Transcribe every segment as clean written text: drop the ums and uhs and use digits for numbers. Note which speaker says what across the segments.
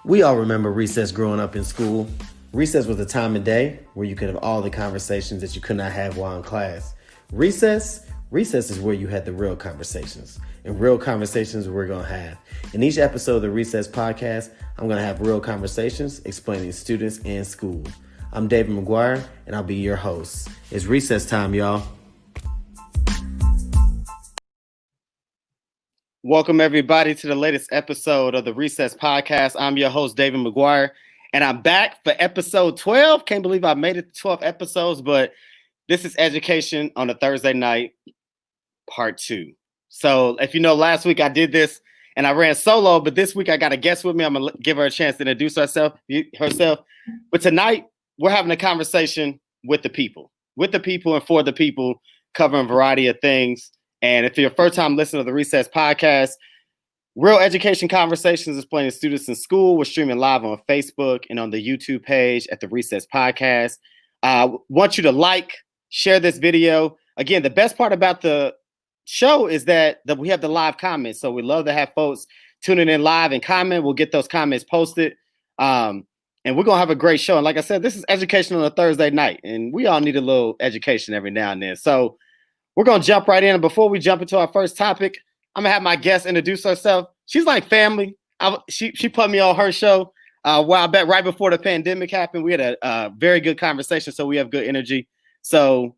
Speaker 1: We all remember recess growing up in school. Recess was a time of day where you could have all the conversations that you could not have while in class. Recess is where you had the real conversations. And real conversations we're going to have. In each episode of the Recess Podcast, I'm going to have real conversations explaining students and school. I'm David McGuire, and I'll be your host. It's recess time, y'all. Welcome, everybody, to the latest episode of the Recess Podcast. I'm your host, David McGuire, and I'm back for episode 12. Can't believe I made it to 12 episodes, but this is Education on a Thursday Night, part 2. So if you know, last week I did this, and I ran solo, but this week I got a guest with me. I'm going to give her a chance to introduce herself. But tonight, we're having a conversation with the people and for the people, covering a variety of things. And if you're a first time listener to the Recess Podcast, real education conversations explaining students in school. We're streaming live on Facebook and on the YouTube page at the Recess Podcast. Want you to share this video. Again, the best part about the show is that we have the live comments. So we love to have folks tuning in live and comment. We'll get those comments posted. And we're going to have a great show. And like I said, this is Education on a Thursday night. And we all need a little education every now and then. So we're going to jump right in. And before we jump into our first topic, I'm going to have my guest introduce herself. She's like family. She put me on her show a while back, right before the pandemic happened. We had a very good conversation, so we have good energy. So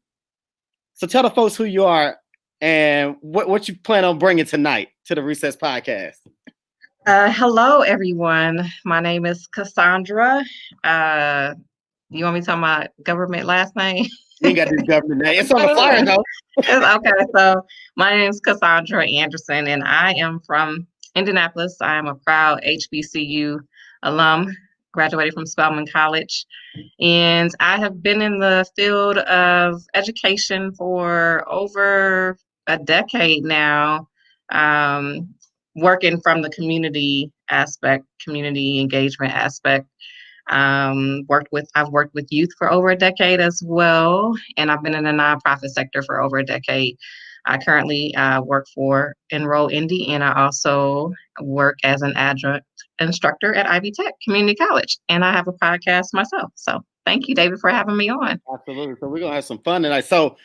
Speaker 1: tell the folks who you are and what you plan on bringing tonight to the Recess Podcast.
Speaker 2: Hello, everyone. My name is Cassandra. You want me to tell my government last name?
Speaker 1: You ain't got this government name. It's on the flyer, though.
Speaker 2: Okay, so my name is Cassandra Anderson, and I am from Indianapolis. I am a proud HBCU alum, graduated from Spelman College, and I have been in the field of education for over a decade now, working from the community aspect, community engagement aspect. I've worked with youth for over a decade as well, and I've been in the nonprofit sector for over a decade. I currently work for Enroll Indy, and I also work as an adjunct instructor at Ivy Tech Community College, and I have a podcast myself. So thank you, David, for having me on.
Speaker 1: Absolutely. So we're going to have some fun tonight. So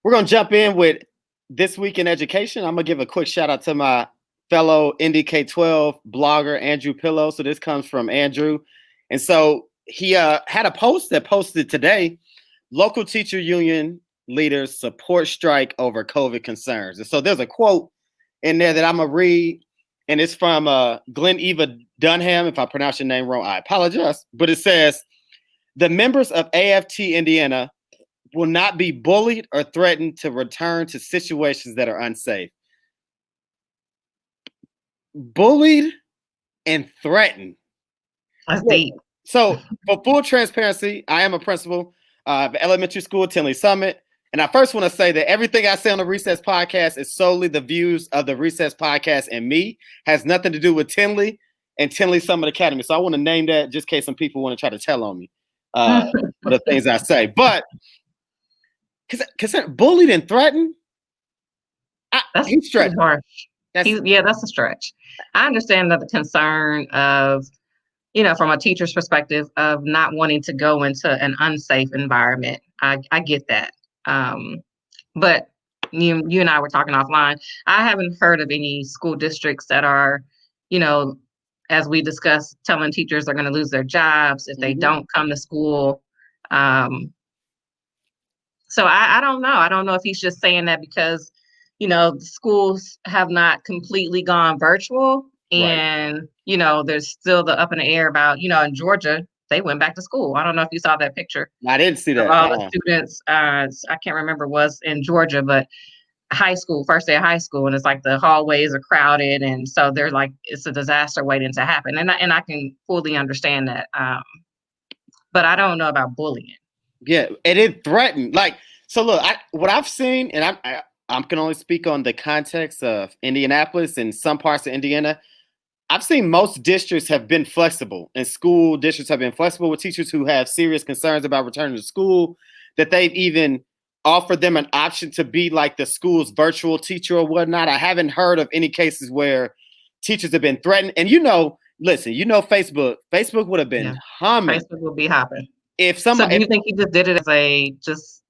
Speaker 1: we're going to jump in with This Week in Education. I'm going to give a quick shout out to my fellow Indy K-12 blogger, Andrew Pillow. So this comes from Andrew. And so he had a post that posted today, local teacher union leaders support strike over COVID concerns. And so there's a quote in there that I'm going to read, and it's from Glenn Eva Dunham. If I pronounce your name wrong, I apologize. But it says, the members of AFT Indiana will not be bullied or threatened to return to situations that are unsafe. Bullied and threatened.
Speaker 2: That's deep.
Speaker 1: So for full transparency, I am a principal of elementary school, Tinley Summit. And I first want to say that everything I say on the Recess Podcast is solely the views of the Recess Podcast and me. Has nothing to do with Tinley and Tinley Summit Academy. So I want to name that just in case some people want to try to tell on me for the things I say. But because bullied and threatened, he's stretching.
Speaker 2: That's a stretch. I understand that the concern of, from a teacher's perspective of not wanting to go into an unsafe environment. I get that. But you and I were talking offline. I haven't heard of any school districts that are, as we discussed, telling teachers they're going to lose their jobs if they don't come to school. So I don't know. I don't know if he's just saying that because, the schools have not completely gone virtual. And, right. There's still the up in the air about, in Georgia, they went back to school. I don't know if you saw that picture.
Speaker 1: I didn't see that.
Speaker 2: All the students, I can't remember, was in Georgia, but high school, first day of high school. And it's like the hallways are crowded. And so they're like, it's a disaster waiting to happen. And I can fully understand that. But I don't know about bullying.
Speaker 1: Yeah, and it threatened. So look, what I've seen, and I can only speak on the context of Indianapolis and some parts of Indiana. I've seen most districts have been flexible, and school districts have been flexible with teachers who have serious concerns about returning to school, that they've even offered them an option to be like the school's virtual teacher or whatnot. I haven't heard of any cases where teachers have been threatened. And listen, Facebook would have been
Speaker 2: Yeah.
Speaker 1: humming
Speaker 2: Facebook will be hopping.
Speaker 1: if
Speaker 2: So
Speaker 1: somebody.
Speaker 2: do you think he just did it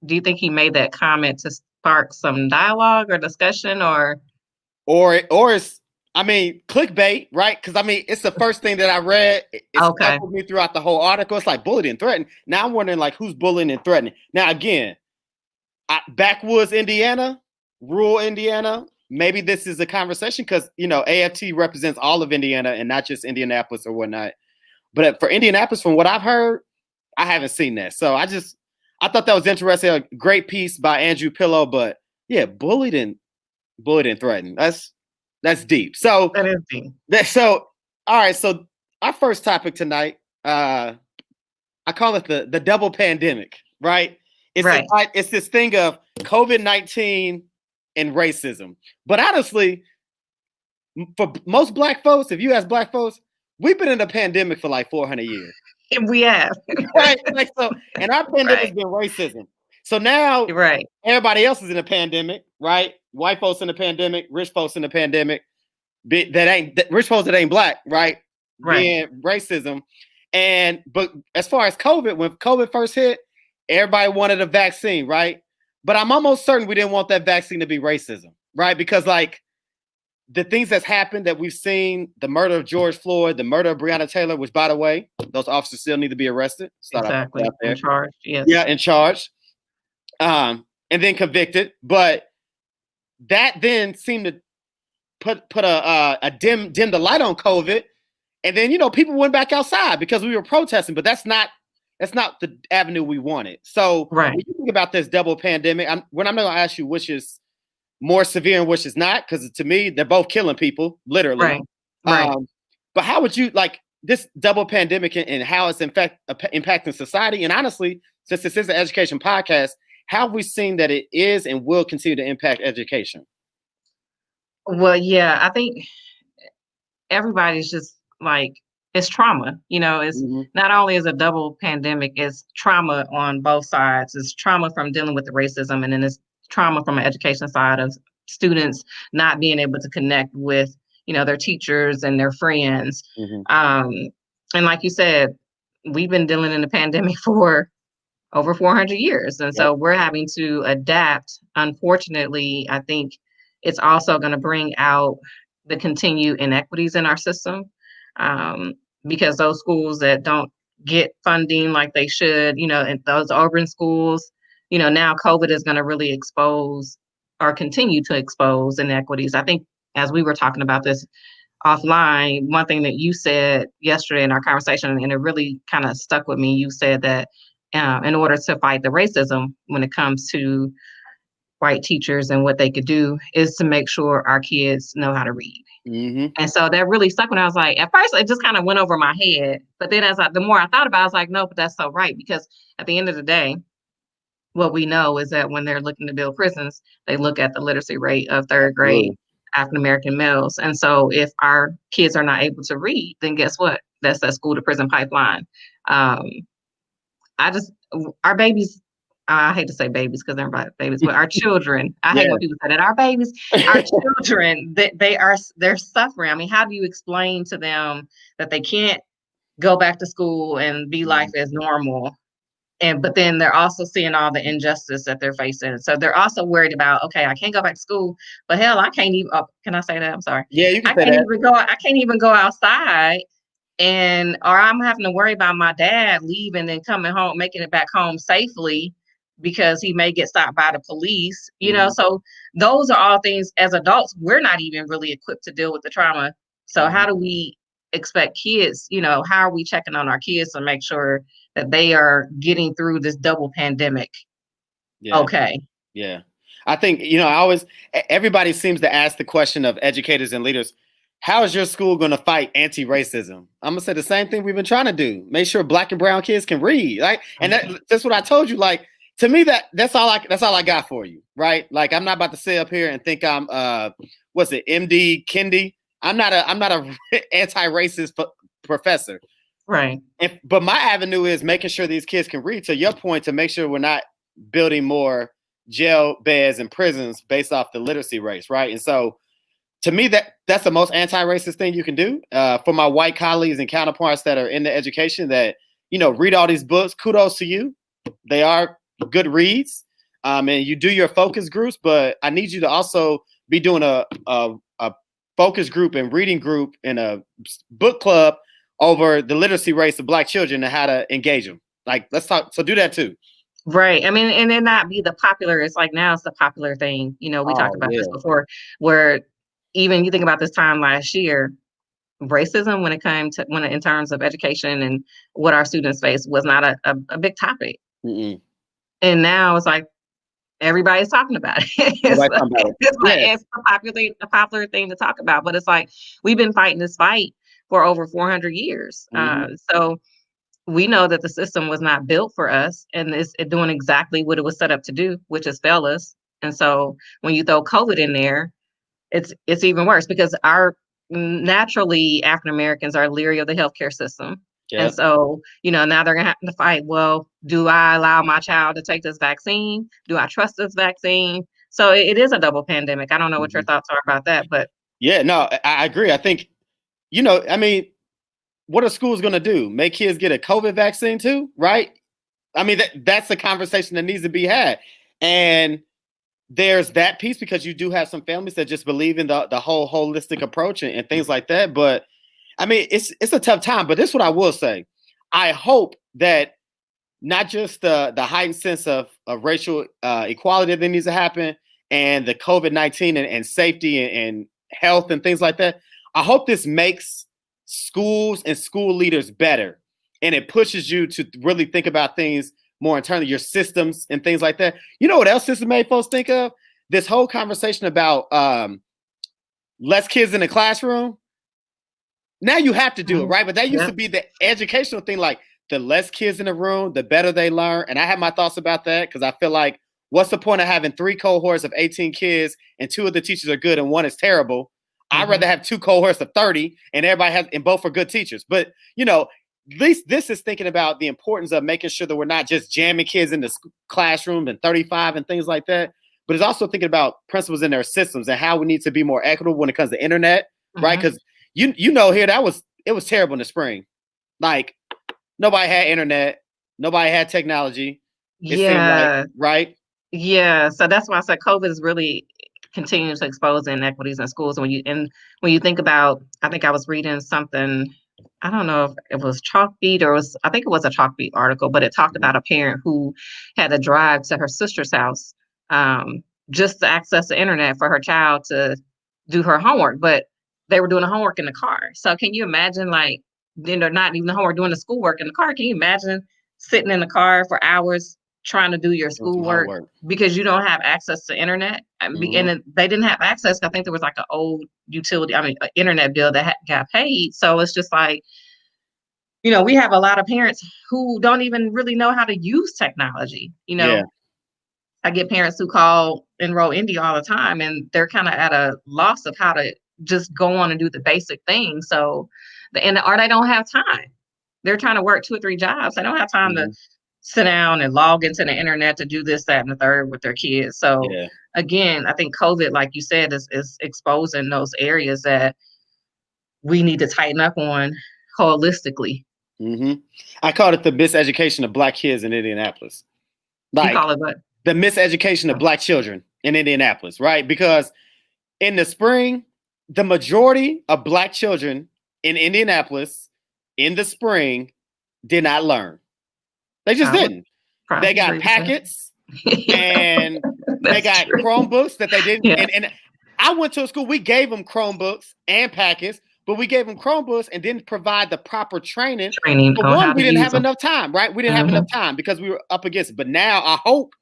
Speaker 2: do you think he made that comment to spark some dialogue or discussion
Speaker 1: Or it's, I mean, clickbait, right? Because I mean, it's the first thing that I read. It stuck with me throughout the whole article. It's like bullied and threatened. Now I'm wondering, like, who's bullying and threatening? Now again, backwoods Indiana, rural Indiana. Maybe this is a conversation because AFT represents all of Indiana and not just Indianapolis or whatnot. But for Indianapolis, from what I've heard, I haven't seen that. So I thought that was interesting. A great piece by Andrew Pillow, but yeah, bullied and threatened. That's deep. So
Speaker 2: that is deep.
Speaker 1: So all right. So our first topic tonight, I call it the double pandemic, right? It's this thing of COVID-19 and racism. But honestly, for most Black folks, if you ask Black folks, we've been in a pandemic for like 400 years.
Speaker 2: We have.
Speaker 1: Right? Like, so, and our pandemic has been racism. So now everybody else is in a pandemic, right? White folks in a pandemic, rich folks in a pandemic, rich folks that ain't Black, right? Being racism. But as far as COVID, when COVID first hit, everybody wanted a vaccine, right? But I'm almost certain we didn't want that vaccine to be racism, right? Because like the things that's happened that we've seen, the murder of George Floyd, the murder of Breonna Taylor, which by the way, those officers still need to be arrested.
Speaker 2: Exactly. In charge. Yes.
Speaker 1: Yeah, in charge. And then convicted. But that then seemed to put a dim the light on COVID. And then, people went back outside because we were protesting, but that's not the avenue we wanted. So when you think about this double pandemic, I'm not going to ask you which is more severe and which is not, because to me, they're both killing people, literally. Right. But how would you like this double pandemic and how it's in fact impacting society? And honestly, since this is an education podcast, how have we seen that it is and will continue to impact education?
Speaker 2: Well, yeah, I think everybody's just like, it's trauma, it's not only is a double pandemic, it's trauma on both sides. It's trauma from dealing with the racism, and then it's trauma from an education side of students not being able to connect with, their teachers and their friends. And like you said, we've been dealing in the pandemic for over 400 years. And so we're having to adapt. Unfortunately, I think it's also going to bring out the continued inequities in our system. Because those schools that don't get funding like they should, and those urban schools, now COVID is going to really expose or continue to expose inequities. I think as we were talking about this offline, one thing that you said yesterday in our conversation, and it really kind of stuck with me, you said that in order to fight the racism when it comes to white teachers and what they could do is to make sure our kids know how to read. And so that really stuck when I was like, at first it just kind of went over my head. But then the more I thought about it, I was like, no, but that's so right. Because at the end of the day, what we know is that when they're looking to build prisons, they look at the literacy rate of third grade African-American males. And so if our kids are not able to read, then guess what? That's that school to prison pipeline. Our babies, I hate to say babies because they're not babies, but our children, I hate when people say that, our babies, our children, they're suffering. I mean, how do you explain to them that they can't go back to school and be life as normal? But then they're also seeing all the injustice that they're facing. So they're also worried about, okay, I can't go back to school, but hell, I can't even, can I say that? I'm sorry.
Speaker 1: Yeah, you can
Speaker 2: I can't even go outside. Or I'm having to worry about my dad leaving and coming home, making it back home safely because he may get stopped by the police, so those are all things as adults, we're not even really equipped to deal with the trauma. So how do we expect kids, how are we checking on our kids to make sure that they are getting through this double pandemic? Okay.
Speaker 1: Yeah. I think, everybody seems to ask the question of educators and leaders, how is your school going to fight anti-racism? I'm going to say the same thing we've been trying to do. Make sure Black and brown kids can read. Right? And that's what I told you. Like, to me, that's all I got for you. Right. Like, I'm not about to sit up here and think I'm, MD Kendi. I'm not a anti-racist professor.
Speaker 2: Right.
Speaker 1: But my avenue is making sure these kids can read, to your point, to make sure we're not building more jail beds and prisons based off the literacy rates. Right. And so, to me, that's the most anti-racist thing you can do. For my white colleagues and counterparts that are in the education that, read all these books, kudos to you. They are good reads. And you do your focus groups, but I need you to also be doing a focus group and reading group and a book club over the literacy rates of Black children and how to engage them. Like, let's talk. So do that too.
Speaker 2: Right. I mean, and then not be the popular. It's like now it's the popular thing. We talked about this before, where even you think about this time last year, racism in terms of education and what our students face was not a big topic.
Speaker 1: Mm-mm.
Speaker 2: And now it's like everybody's talking about it. It's the popular thing to talk about. But it's like we've been fighting this fight for over 400 years. So we know that the system was not built for us, and it's doing exactly what it was set up to do, which is fail us. And so when you throw COVID in there, it's even worse because naturally African Americans are leery of the healthcare system. Yep. And so, now they're gonna have to fight. Well, do I allow my child to take this vaccine? Do I trust this vaccine? So it is a double pandemic. I don't know what your thoughts are about that, but
Speaker 1: yeah, no, I agree. I think, what are schools going to do? Make kids get a COVID vaccine too, right? I mean, that's a conversation that needs to be had. And there's that piece because you do have some families that just believe in the whole holistic approach and things like that. But I mean, it's a tough time. But this is what I will say. I hope that not just the heightened sense of racial equality that needs to happen and the COVID-19 and safety and health and things like that. I hope this makes schools and school leaders better. And it pushes you to really think about things more internally, your systems and things like that. You know what else this made folks think of? This whole conversation about less kids in the classroom. Now you have to do it, right? But that used to be the educational thing, like the less kids in the room, the better they learn. And I have my thoughts about that because I feel like what's the point of having 3 cohorts of 18 kids and 2 of the teachers are good and 1 is terrible? I'd rather have 2 cohorts of 30 and both are good teachers. But, at least this is thinking about the importance of making sure that we're not just jamming kids in the classroom and 35 and things like that. But it's also thinking about principles in their systems and how we need to be more equitable when it comes to internet, right? Because here it was terrible in the spring. Like nobody had internet, nobody had technology. It seemed like, right?
Speaker 2: Yeah. So that's why I said COVID is really continuing to expose inequities in schools. When you think about, I think I was reading something, I don't know if it was Chalkbeat I think it was a Chalkbeat article, but it talked about a parent who had to drive to her sister's house just to access the internet for her child to do her homework. But they were doing the homework in the car. So can you imagine, like, then they're not even the homework, doing the schoolwork in the car? Can you imagine sitting in the car for hours trying to do your schoolwork because you don't have access to internet? And they didn't have access. I think there was like an old internet bill that got paid. So it's just like, we have a lot of parents who don't even really know how to use technology. I get parents who call Enroll Indy all the time, and they're kind of at a loss of how to just go on and do the basic things. So, or they don't have time. They're trying to work 2 or 3 jobs. They don't have time to sit down and log into the internet to do this, that, and the third with their kids. So again, I think COVID, like you said, is exposing those areas that we need to tighten up on holistically.
Speaker 1: I called it the miseducation of Black kids in Indianapolis.
Speaker 2: You call it what?
Speaker 1: The miseducation of Black children in Indianapolis, right? Because in the spring, the majority of Black children in Indianapolis in the spring did not learn. They just didn't. They got packets and they got Chromebooks that they didn't. Yeah. And I went to a school, we gave them Chromebooks and packets, but we gave them Chromebooks and didn't provide the proper training. For one, we didn't have enough time, right? We didn't have enough time because we were up against it. But now I hope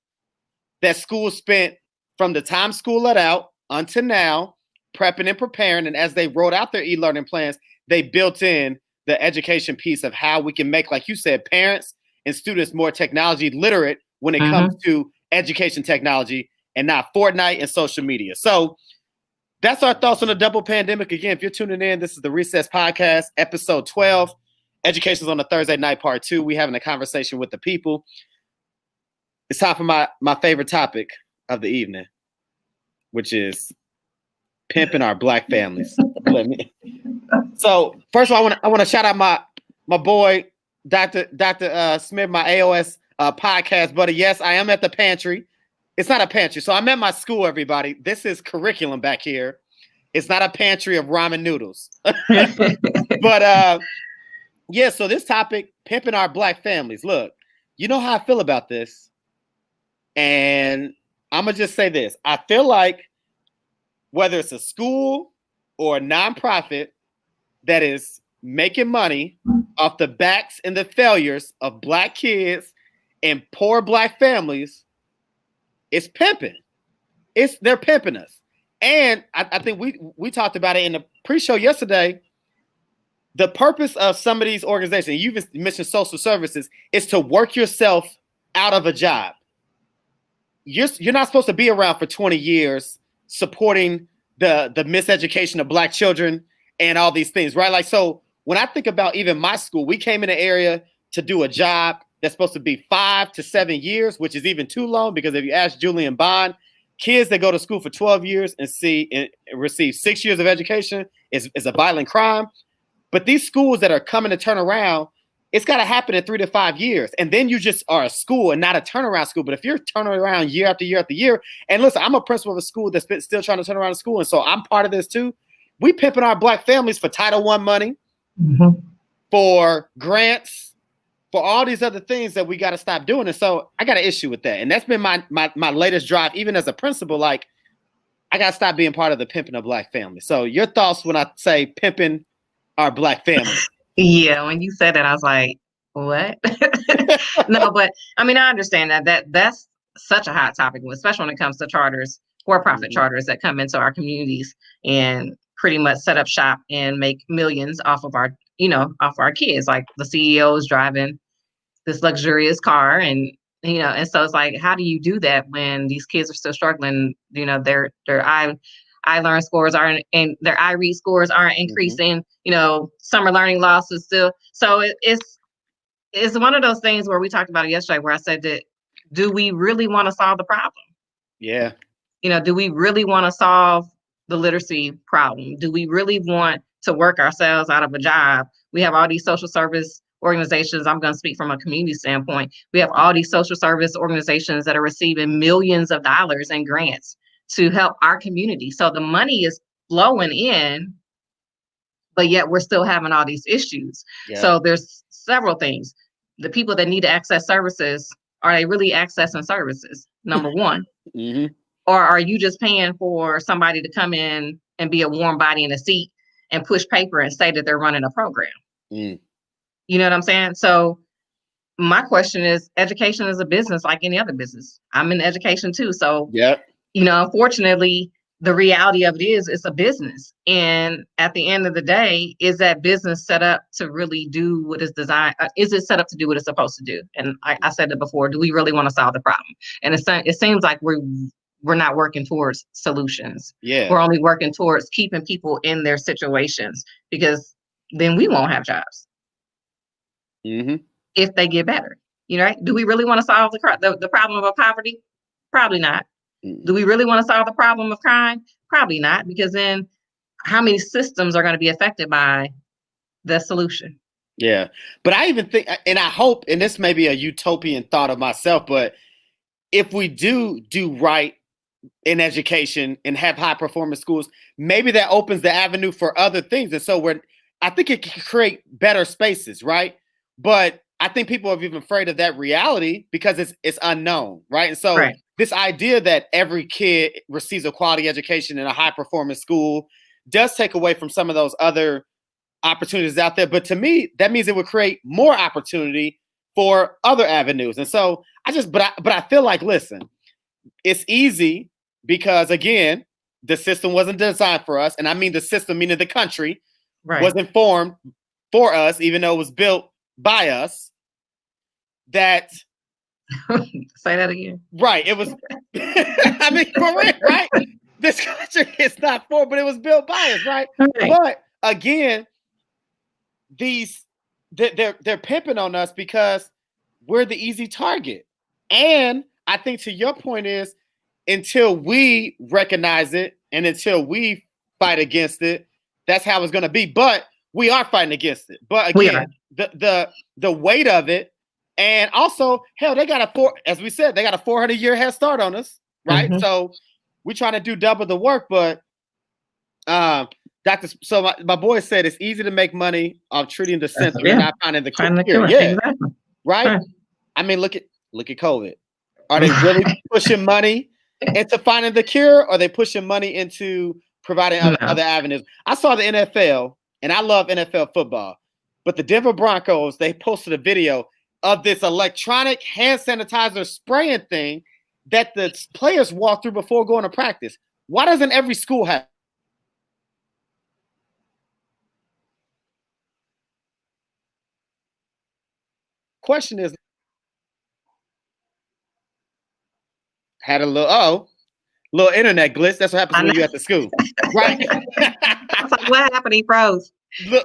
Speaker 1: that schools spent from the time school let out until now prepping and preparing. And as they wrote out their e-learning plans, they built in the education piece of how we can make, like you said, parents and students more technology literate when it comes to education technology and not Fortnite and social media. So that's our thoughts on the double pandemic. Again, if you're tuning in, this is the Recess Podcast, episode 12. Education's on a Thursday night, part 2. We're having a conversation with the people. It's time for my favorite topic of the evening, which is Pimpin Our Black Families. So first of all, I want to shout out my boy Dr. Smith, my AOS podcast buddy. Yes, I am at the pantry. It's not a pantry, so I'm at my school. Everybody, this is curriculum back here. It's not a pantry of ramen noodles. But yeah. So this topic, Pimpin Our Black Families. Look, you know how I feel about this, and I'm gonna just say this. I feel like whether it's a school or a nonprofit that is making money off the backs and the failures of Black kids and poor Black families, it's pimping. They're pimping us. And I think we talked about it in the pre-show yesterday. The purpose of some of these organizations, you've mentioned social services, is to work yourself out of a job. You're not supposed to be around for 20 years supporting the miseducation of Black children and all these things, right? Like, so when I think about even my school, we came in an area to do a job that's supposed to be 5 to 7 years, which is even too long, because if you ask Julian Bond, kids that go to school for 12 years and receive 6 years of education is a violent crime. But these schools that are coming to turn around, it's got to happen in 3 to 5 years. And then you just are a school and not a turnaround school. But if you're turning around year after year after year, and listen, I'm a principal of a school that's still trying to turn around a school. And so I'm part of this too. We pimping our Black families for Title I money, for grants, for all these other things that we got to stop doing. And so I got an issue with that. And that's been my latest drive, even as a principal. Like, I got to stop being part of the pimping of Black families. So your thoughts when I say pimping our Black families?
Speaker 2: Yeah, when you said that, I was like, what? No, but I mean, I understand that's such a hot topic, especially when it comes to charters, for-profit charters that come into our communities and pretty much set up shop and make millions off of our kids. Like, the CEO is driving this luxurious car, and and so it's like, how do you do that when these kids are still struggling? Their I learn scores aren't, and their I read scores aren't increasing. Summer learning loss is still. So it's one of those things where we talked about it yesterday, where I said that, do we really want to solve the problem?
Speaker 1: Yeah.
Speaker 2: Do we really want to solve the literacy problem? Do we really want to work ourselves out of a job? We have all these social service organizations. I'm going to speak from a community standpoint. We have all these social service organizations that are receiving millions of dollars in grants to help our community. So the money is flowing in, but yet we're still having all these issues. Yeah. So there's several things. The people that need to access services, are they really accessing services? Number one. Or are you just paying for somebody to come in and be a warm body in a seat and push paper and say that they're running a program? You know what I'm saying? So my question is, education is a business like any other business. I'm in education too. So, unfortunately, the reality of it is, it's a business. And at the end of the day, is that business set up to really do what it's designed? Is it set up to do what it's supposed to do? And I said it before, do we really want to solve the problem? And it seems like we're not working towards solutions. Yeah. We're only working towards keeping people in their situations, because then we won't have jobs. If they get better, right? Do we really want to solve the problem of poverty? Probably not. Do we really want to solve the problem of crime? Probably not, because then how many systems are going to be affected by the solution?
Speaker 1: Yeah. But I even think, and I hope, and this may be a utopian thought of myself, but if we do right in education and have high performance schools, maybe that opens the avenue for other things. And so I think it can create better spaces, right? But I think people are even afraid of that reality because it's unknown, right? And so this idea that every kid receives a quality education in a high performance school does take away from some of those other opportunities out there. But to me, that means it would create more opportunity for other avenues. And so but I feel like, listen, it's easy because, again, the system wasn't designed for us. And I mean the system, meaning the country, wasn't formed for us, even though it was built by us. That
Speaker 2: say that again.
Speaker 1: Right. It was I mean, for real, right? This country is not for, but it was built by us, right? But again, they're pimping on us because we're the easy target. And I think, to your point, is until we recognize it and until we fight against it. That's how it's going to be. But we are fighting against it. But again, the weight of it, and also, hell, they got as we said, they got a 400-year head start on us, right?
Speaker 2: Mm-hmm.
Speaker 1: So we're trying to do double the work. But my boy said it's easy to make money off treating the symptom and not finding the cure. Yeah,
Speaker 2: exactly.
Speaker 1: Right. I mean, look at COVID. Are they really pushing money into finding the cure, or are they pushing money into providing other avenues? I saw the NFL, and I love NFL football, but the Denver Broncos, they posted a video of this electronic hand sanitizer spraying thing that the players walk through before going to practice. Why doesn't every school have? Question is, had a little internet glitch. That's what happens when you're at the school, right?
Speaker 2: I was like, what happened? He froze.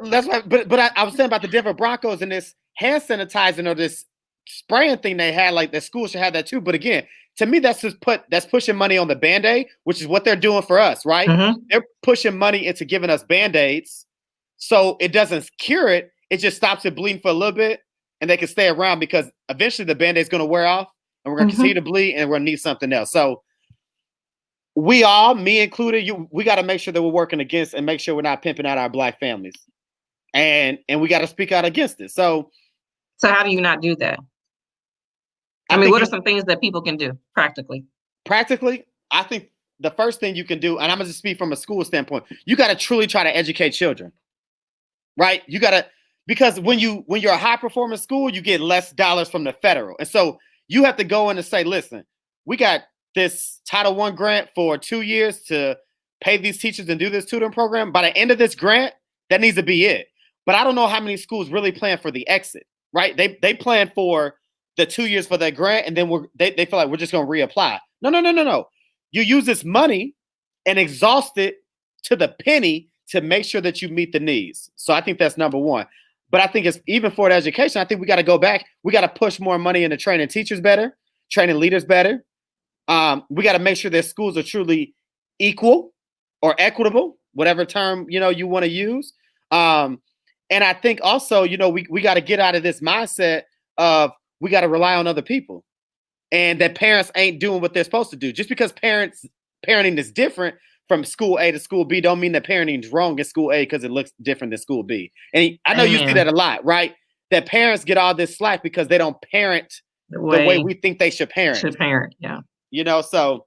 Speaker 1: That's why. But I was saying about the Denver Broncos and this hand sanitizing or this spraying thing they had. Like the school should have that too. But again, to me, that's pushing money on the Band-Aid, which is what they're doing for us, right?
Speaker 2: Mm-hmm.
Speaker 1: They're pushing money into giving us Band-Aids, so it doesn't cure it. It just stops it bleeding for a little bit, and they can stay around because eventually the Band-Aid's going to wear off, and we're going to continue to bleed, and we're going to need something else. So we all, me included, we got to make sure that we're working against and make sure we're not pimping out our Black families, and we got to speak out against it. So
Speaker 2: how do you not do that? I mean, what are some things that people can do practically?
Speaker 1: Practically, I think the first thing you can do, and I'm gonna just speak from a school standpoint, you got to truly try to educate children, right? You got to, because when you're a high performing school, you get less dollars from the federal, and so you have to go in and say, listen, we got this Title I grant for 2 years to pay these teachers and do this tutoring program. By the end of this grant, that needs to be it. But I don't know how many schools really plan for the exit, right? They plan for the 2 years for that grant, and then they feel like we're just going to reapply. No. You use this money and exhaust it to the penny to make sure that you meet the needs. So I think that's number one. But I think it's even for the education, I think we got to go back. We got to push more money into training teachers better, training leaders better. We got to make sure that schools are truly equal or equitable, whatever term you want to use. And I think also, we got to get out of this mindset of we got to rely on other people, and that parents ain't doing what they're supposed to do. Just because parenting is different from school A to school B, don't mean that parenting is wrong at school A because it looks different than school B. And I know you see that a lot, right? That parents get all this slack because they don't parent the way we think they should parent.
Speaker 2: Yeah.
Speaker 1: So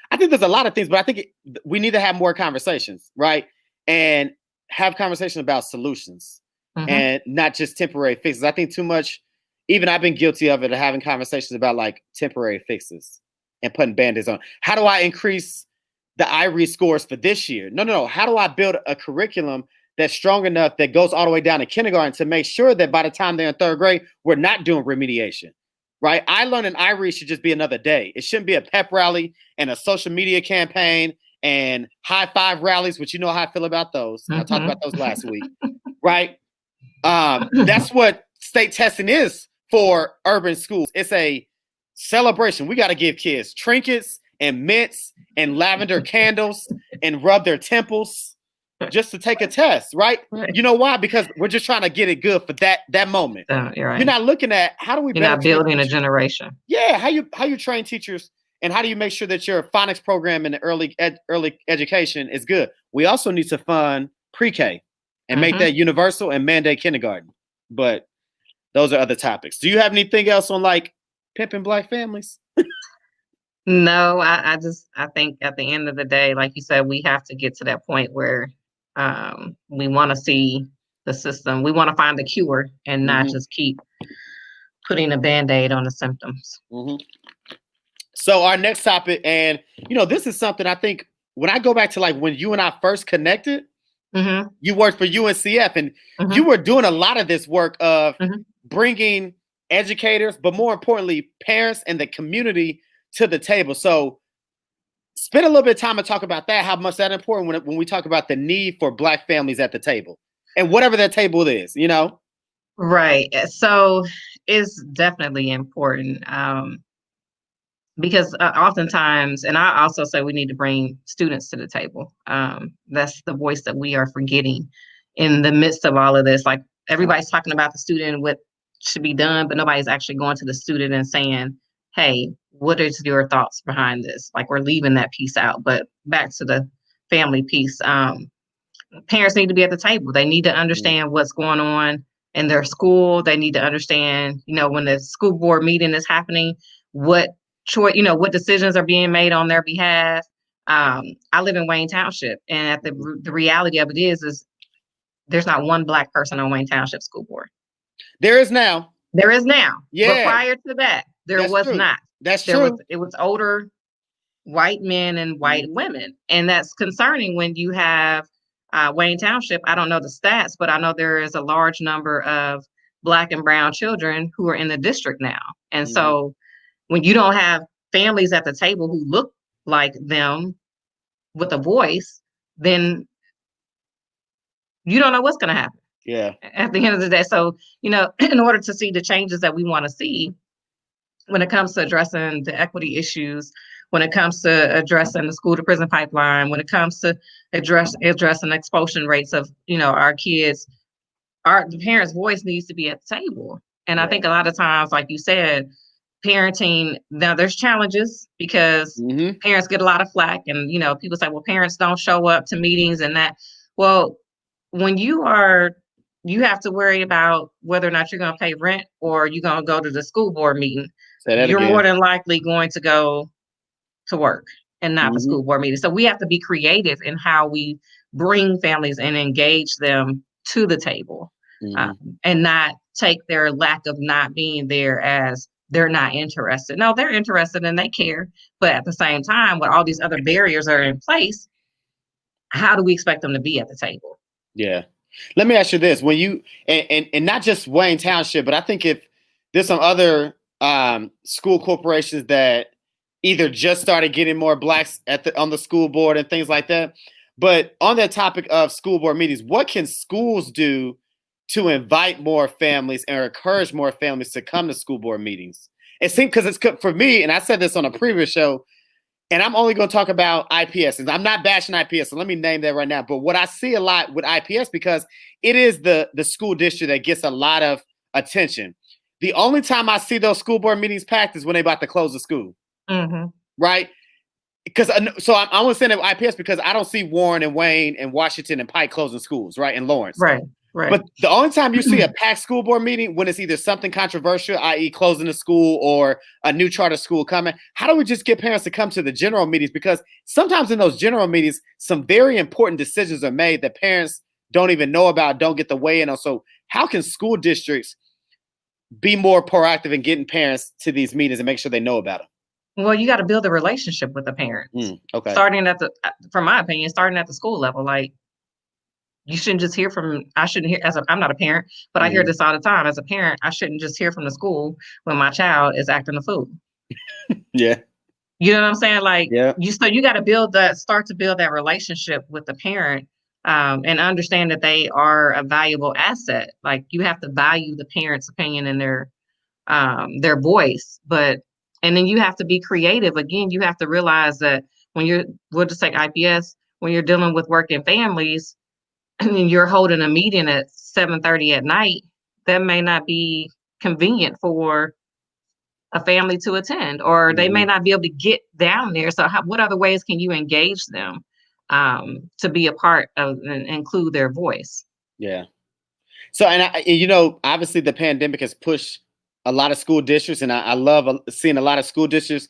Speaker 1: I think there's a lot of things, but I think we need to have more conversations, right? And have conversations about solutions and not just temporary fixes. I think too much, even I've been guilty of it, of having conversations about like temporary fixes and putting Band-Aids on. How do I increase the iRead scores for this year? No. How do I build a curriculum that's strong enough that goes all the way down to kindergarten to make sure that by the time they're in third grade, we're not doing remediation, right? I learned an iRead should just be another day. It shouldn't be a pep rally and a social media campaign and high five rallies, which you know how I feel about those. I talked about those last week, right? That's what state testing is for urban schools. It's a celebration. We got to give kids trinkets and mints and lavender candles and rub their temples just to take a test, right? You know why? Because we're just trying to get it good for that moment.
Speaker 2: You're right.
Speaker 1: You're not looking at how do we.
Speaker 2: You're not building a generation.
Speaker 1: Yeah, how you train teachers and how do you make sure that your phonics program in the early education is good? We also need to fund pre-K and make that universal and mandate kindergarten. But those are other topics. Do you have anything else on like pimping Black families?
Speaker 2: No, I think at the end of the day, like you said, we have to get to that point where we want to see the system. We want to find the cure and not just keep putting a Band-Aid on the symptoms.
Speaker 1: So our next topic, and this is something I think when I go back to like when you and I first connected, you worked for UNCF and you were doing a lot of this work of bringing educators, but more importantly, parents and the community to the table. So spend a little bit of time to talk about that, how much that's important when we talk about the need for Black families at the table and whatever that table is,
Speaker 2: Right. So it's definitely important. because oftentimes, and I also say we need to bring students to the table. That's the voice that we are forgetting in the midst of all of this. Like everybody's talking about the student and what should be done, but nobody's actually going to the student and saying, hey, what is your thoughts behind this? Like we're leaving that piece out. But back to the family piece, parents need to be at the table. They need to understand what's going on in their school. They need to understand, when the school board meeting is happening, what choice, what decisions are being made on their behalf. I live in Wayne Township, and at the reality of it is there's not one Black person on Wayne Township School Board.
Speaker 1: There is now.
Speaker 2: There is now.
Speaker 1: Yeah.
Speaker 2: But prior to that, there was not.
Speaker 1: That's true.
Speaker 2: It was older white men and white women. And that's concerning when you have Wayne Township. I don't know the stats, but I know there is a large number of Black and brown children who are in the district now. And so when you don't have families at the table who look like them with a voice, then you don't know what's going to happen.
Speaker 1: Yeah.
Speaker 2: At the end of the day. So, in order to see the changes that we want to see when it comes to addressing the equity issues, when it comes to addressing the school to prison pipeline, when it comes to addressing expulsion rates of, our kids, the parents' voice needs to be at the table. And I think a lot of times, like you said, parenting, now there's challenges because parents get a lot of flack, and, people say, well, parents don't show up to meetings and that. Well, when you have to worry about whether or not you're going to pay rent or you're going to go to the school board meeting. You're more than likely going to go to work and not the school board meeting. So we have to be creative in how we bring families and engage them to the table, and not take their lack of not being there as they're not interested. No, they're interested and they care. But at the same time, when all these other barriers are in place, how do we expect them to be at the table?
Speaker 1: Yeah. Let me ask you this: when you and not just Wayne Township, but I think if there's some other school corporations that either just started getting more Blacks on the school board and things like that. But on that topic of school board meetings, what can schools do to invite more families and encourage more families to come to school board meetings? It seems, because it's for me, and I said this on a previous show, and I'm only going to talk about IPS. And I'm not bashing IPS, so let me name that right now. But what I see a lot with IPS, because it is the school district that gets a lot of attention. The only time I see those school board meetings packed is when they're about to close the school. Right? Because so I'm only saying that IPS because I don't see Warren and Wayne and Washington and Pike closing schools, right? And Lawrence.
Speaker 2: Right.
Speaker 1: But the only time you see a packed school board meeting when it's either something controversial, i.e. closing the school, or a new charter school coming. How do we just get parents to come to the general meetings? Because sometimes in those general meetings, some very important decisions are made that parents don't even know about, don't get the weigh in on. So how can school districts be more proactive in getting parents to these meetings and make sure they know about them?
Speaker 2: Well, you got to build a relationship with the parents.
Speaker 1: Okay.
Speaker 2: From my opinion, starting at the school level. Like, you shouldn't just hear from, I'm not a parent, but I hear this all the time. As a parent, I shouldn't just hear from the school when my child is acting a fool.
Speaker 1: Yeah.
Speaker 2: You know what I'm saying? Like, you got to start to build that relationship with the parent, and understand that they are a valuable asset. Like, you have to value the parent's opinion and their voice, and then you have to be creative. Again, you have to realize that we'll just take IPS, when you're dealing with working families, and you're holding a meeting at 7:30 at night, that may not be convenient for a family to attend, or they may not be able to get down there. So what other ways can you engage them to be a part of and include their voice?
Speaker 1: Yeah. So, and obviously the pandemic has pushed a lot of school districts, and I love seeing a lot of school districts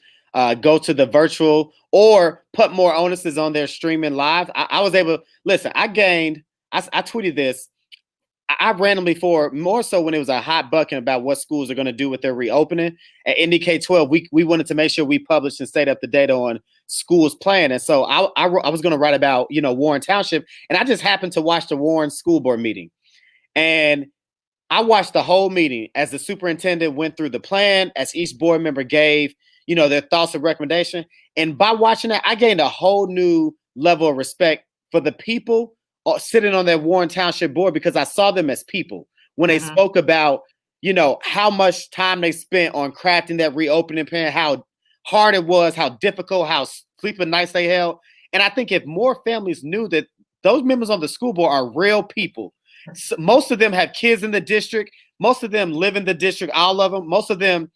Speaker 1: go to the virtual or put more onuses on their streaming live. I was able, listen, I tweeted this. I randomly, for more so when it was a hot bucket about what schools are going to do with their reopening at Indy K-12, we wanted to make sure we published and stayed up to date on schools playing. And so I was going to write about, Warren Township, and I just happened to watch the Warren school board meeting. And I watched the whole meeting as the superintendent went through the plan, as each board member gave, their thoughts and recommendation. And by watching that, I gained a whole new level of respect for the people sitting on that Warren Township board, because I saw them as people when they spoke about, how much time they spent on crafting that reopening plan, how hard it was, how difficult, how sleeping nights they held. And I think if more families knew that those members on the school board are real people, so most of them have kids in the district, most of them live in the district, all of them, most of them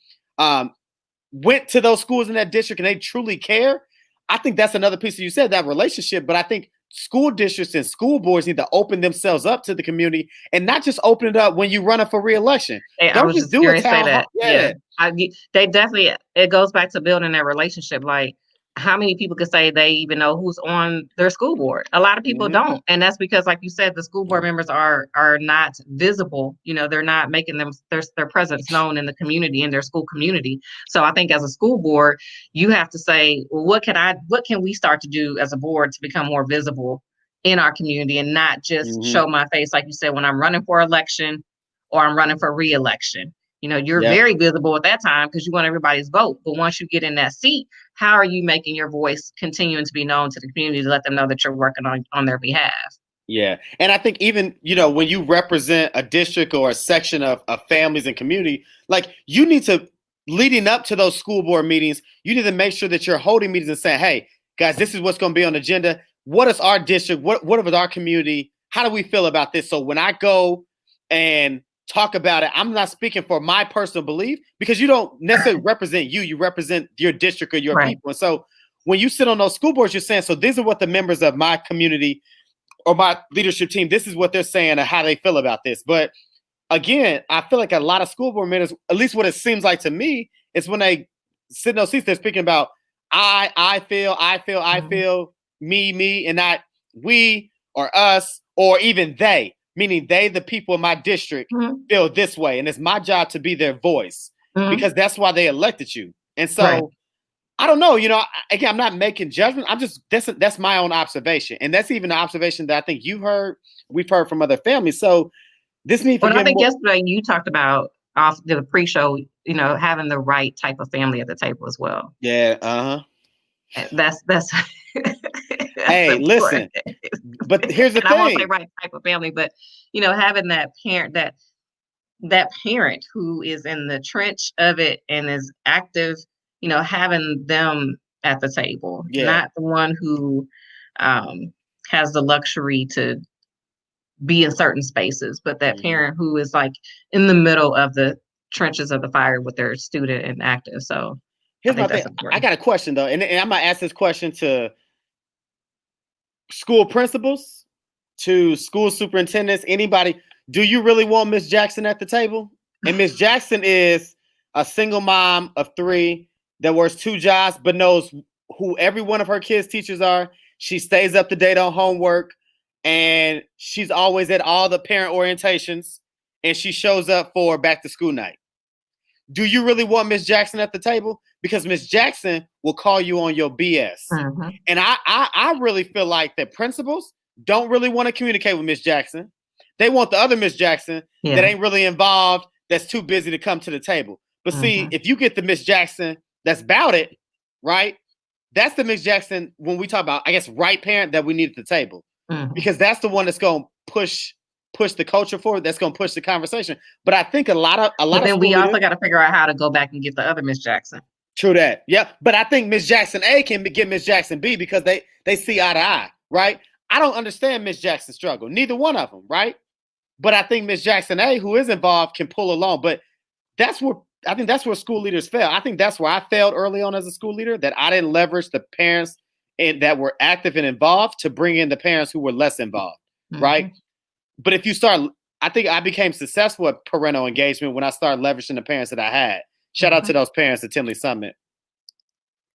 Speaker 1: went to those schools in that district and they truly care. I think that's another piece of you said, that relationship. But I think school districts and school boards need to open themselves up to the community and not just open it up when you're running for re-election.
Speaker 2: Hey,
Speaker 1: Don't just do a town hall.
Speaker 2: Yeah. They definitely, it goes back to building that relationship. Like, how many people could say they even know who's on their school board? A lot of people don't. And that's because, like you said, the school board members are not visible. You know, they're not making their presence known in the community, in their school community. So I think as a school board, you have to say, well, what can we start to do as a board to become more visible in our community and not just show my face, like you said, when I'm running for election or I'm running for re-election. You know, you're very visible at that time because you want everybody's vote. But once you get in that seat, how are you making your voice continuing to be known to the community to let them know that you're working on their behalf?
Speaker 1: Yeah. And I think even, you know, when you represent a district or a section of families and community, like you need to, leading up to those school board meetings, you need to make sure that you're holding meetings and saying, hey, guys, this is what's going to be on the agenda. What is our district? What about our community? How do we feel about this? So when I go and talk about it, I'm not speaking for my personal belief because you don't necessarily represent you represent your district or your people. And so when you sit on those school boards, you're saying, so these are what the members of my community or my leadership team, this is what they're saying and how they feel about this. But again, I feel like a lot of school board members, at least what it seems like to me, is when they sit in those seats, they're speaking about I feel, me, and not we or us or even they. Meaning they, the people in my district, feel this way. And it's my job to be their voice because that's why they elected you. And so I don't know, you know, again, I'm not making judgment. I'm just, that's my own observation. And that's even the observation that I think we've heard from other families. So this needs to
Speaker 2: I think yesterday you talked about off the pre-show, you know, having the right type of family at the table as well.
Speaker 1: Yeah.
Speaker 2: That's
Speaker 1: hey, listen, but here's the thing.
Speaker 2: I won't say right type of family, but you know, having that parent, that parent who is in the trench of it and is active, you know, having them at the table, not the one who has the luxury to be in certain spaces, but that parent who is like in the middle of the trenches of the fire with their student and active. So
Speaker 1: here's my thing. I got a question though, and I'm gonna ask this question to school principals, to school superintendents, anybody. Do you really want Miss Jackson at the table? And Miss Jackson is a single mom of 3 that works 2 jobs, but knows who every one of her kids' teachers are. She stays up to date on homework, and she's always at all the parent orientations, and she shows up for back to school night. Do you really want Miss Jackson at the table? Because Miss Jackson will call you on your BS. And I really feel like that principals don't really want to communicate with Miss Jackson. They want the other Miss Jackson that ain't really involved, that's too busy to come to the table. But see, if you get the Miss Jackson that's about it, right? That's the Miss Jackson when we talk about, I guess, right parent that we need at the table. Because that's the one that's going to push the culture forward. That's going to push the conversation. But I think a lot of
Speaker 2: then we also got to figure out how to go back and get the other Miss Jackson.
Speaker 1: True that. Yeah. But I think Miss Jackson A can get Miss Jackson B because they see eye to eye, right? I don't understand Miss Jackson's struggle. Neither one of them, right? But I think Miss Jackson A, who is involved, can pull along. But I think that's where school leaders fail. I think that's where I failed early on as a school leader, that I didn't leverage the parents and that were active and involved to bring in the parents who were less involved, right? But if you start, I think I became successful at parental engagement when I started leveraging the parents that I had. Shout out to those parents at Tinley Summit,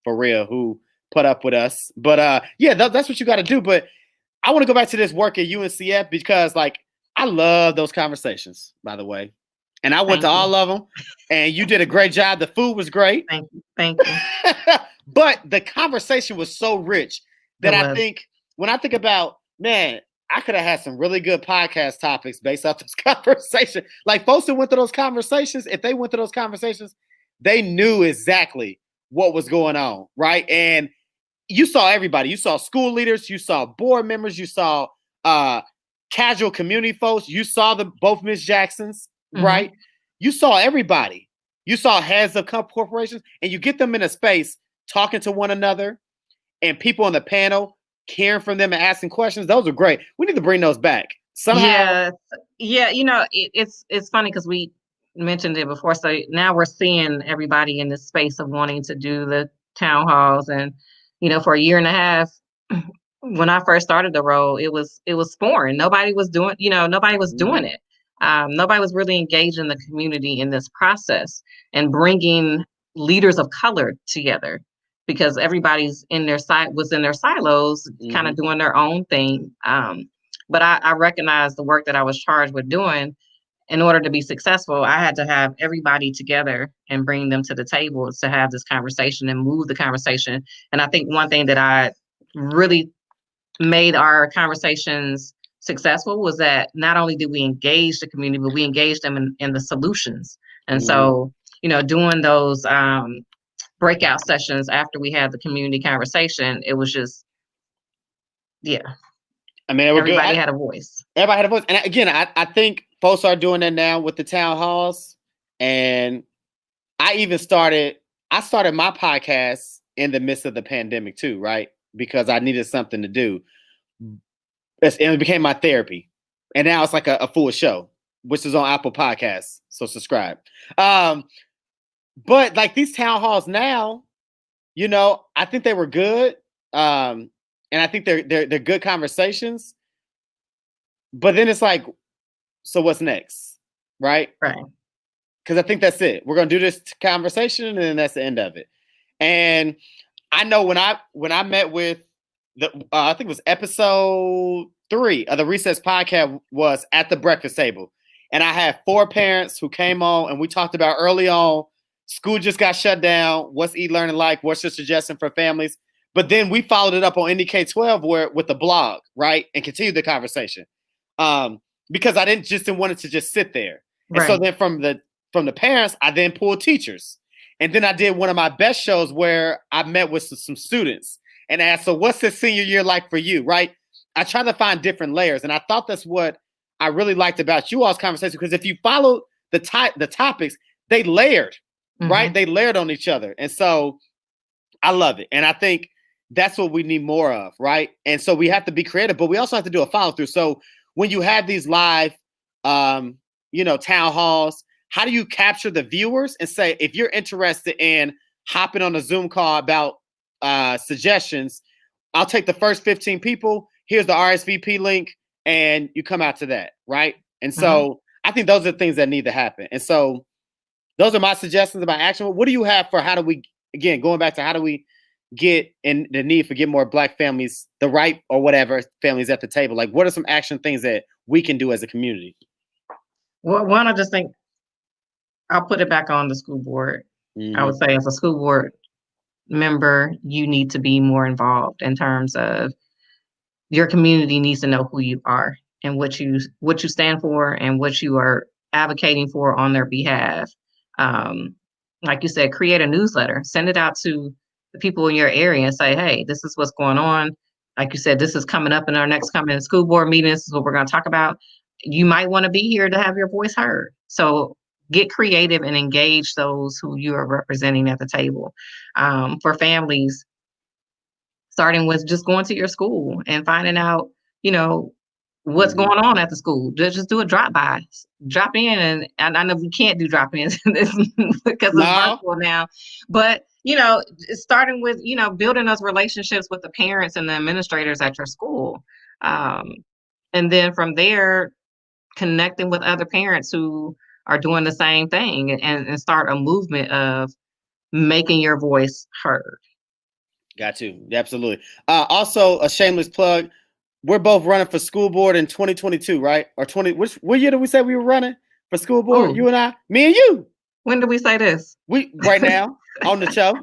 Speaker 1: for real, who put up with us. But that's what you got to do. But I want to go back to this work at UNCF because, like, I love those conversations, by the way. And I went to all of them, and you did a great job. The food was great.
Speaker 2: Thank you.
Speaker 1: But the conversation was so rich that I think when I think about, man, I could have had some really good podcast topics based off this conversation. Like folks that went to those conversations, if they went to those conversations, they knew exactly what was going on, right? And you saw everybody. You saw school leaders. You saw board members. You saw casual community folks. You saw both Miss Jacksons, right? You saw everybody. You saw heads of corporations, and you get them in a space talking to one another and people on the panel caring from them and asking questions. Those are great. We need to bring those back somehow.
Speaker 2: Yeah. It's funny because we mentioned it before. So now we're seeing everybody in this space of wanting to do the town halls, and for a year and a half, when I first started the role, it was foreign. Nobody was doing, nobody was doing it. Nobody was really engaged in the community in this process and bringing leaders of color together, because everybody's was in their silos, kind of doing their own thing. But I recognized the work that I was charged with doing. In order to be successful, I had to have everybody together and bring them to the table to have this conversation and move the conversation. And I think one thing that I really made our conversations successful was that not only did we engage the community, but we engaged them in the solutions. And so, doing those breakout sessions after we had the community conversation, it was just,
Speaker 1: I mean,
Speaker 2: everybody had a voice.
Speaker 1: Everybody had a voice. And again, I think folks are doing that now with the town halls. And I started my podcast in the midst of the pandemic too, right? Because I needed something to do. And it became my therapy. And now it's like a full show, which is on Apple Podcasts. So subscribe. But like these town halls now, I think they were good. And I think they're good conversations. But then it's like, so what's next? Right?
Speaker 2: Right.
Speaker 1: Because I think that's it. We're gonna do this conversation and then that's the end of it. And I know when I met with I think it was episode 3 of the Recess podcast was at the breakfast table. And I had 4 parents who came on and we talked about early on, school just got shut down. What's e-learning like? What's your suggestion for families? But then we followed it up on NDK12 with the blog, right? And continued the conversation. Because I didn't want it to just sit there. And so then from the parents, I then pulled teachers. And then I did one of my best shows where I met with some students and asked, so what's the senior year like for you, right? I try to find different layers. And I thought that's what I really liked about you all's conversation, because if you follow the topics, they layered, right? They layered on each other. And so I love it. And I think that's what we need more of, right? And so we have to be creative, but we also have to do a follow through. So when you have these live, town halls, how do you capture the viewers and say, if you're interested in hopping on a Zoom call about suggestions, I'll take the first 15 people. Here's the RSVP link, and you come out to that, right? And so I think those are the things that need to happen. And so those are my suggestions about action. What do you have for how do we get in the need for get more Black families, the right or whatever families at the table? Like, what are some action things that we can do as a community?
Speaker 2: Well, one, I just think I'll put it back on the school board. I would say as a school board member, you need to be more involved in terms of your community needs to know who you are and what you stand for and what you are advocating for on their behalf. Like you said, create a newsletter, send it out to the people in your area and say, hey, this is what's going on. Like you said, this is coming up in our next coming school board meeting. This is what we're going to talk about. You might want to be here to have your voice heard. So get creative and engage those who you are representing at the table. For families, starting with just going to your school and finding out, what's going on at the school. Just do a drop by, drop in. And I know we can't do drop ins because it's virtual now, but starting with, building those relationships with the parents and the administrators at your school. And then from there, connecting with other parents who are doing the same thing and start a movement of making your voice heard.
Speaker 1: Got to. Absolutely. Also, a shameless plug. We're both running for school board in 2022, right? Or what year did we say we were running for school board? You and I? Me and you.
Speaker 2: When did we say this?
Speaker 1: Right now on the show.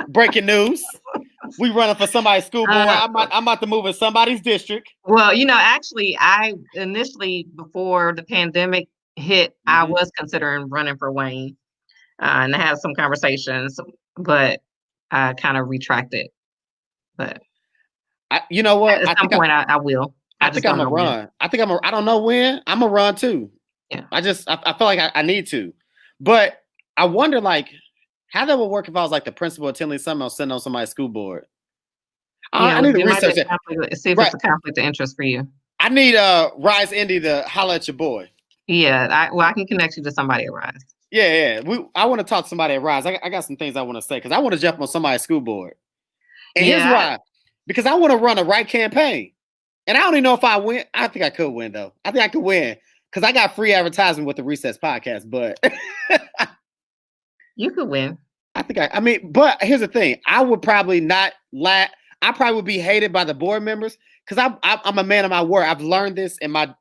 Speaker 1: Breaking news. We running for somebody's school board. I'm about to move in somebody's district.
Speaker 2: Well, actually, I initially, before the pandemic hit, I was considering running for Wayne. And I had some conversations, but I kind of retracted. But
Speaker 1: you know what?
Speaker 2: At some point, I will.
Speaker 1: I think I'm gonna run. I don't know when. I'm gonna run too.
Speaker 2: Yeah.
Speaker 1: I feel like I need to. But I wonder, like, How that would work if I was like the principal attending something else sitting on somebody's school board?
Speaker 2: Yeah,
Speaker 1: I need to
Speaker 2: you might
Speaker 1: research
Speaker 2: get
Speaker 1: that.
Speaker 2: see if
Speaker 1: Right.
Speaker 2: it's a conflict of interest for you.
Speaker 1: I need Rise Indy to holler at your boy.
Speaker 2: Yeah, I can connect you to somebody at Rise.
Speaker 1: Yeah. I want to talk to somebody at Rise. I got some things I want to say because I want to jump on somebody's school board. And here's why. Because I want to run a right campaign. And I don't even know if I win. I think I could win, though. I think I could win because I got free advertising with the Recess podcast. But
Speaker 2: you could win.
Speaker 1: But here's the thing. I would probably not I probably would be hated by the board members because I'm a man of my word. I've learned this in my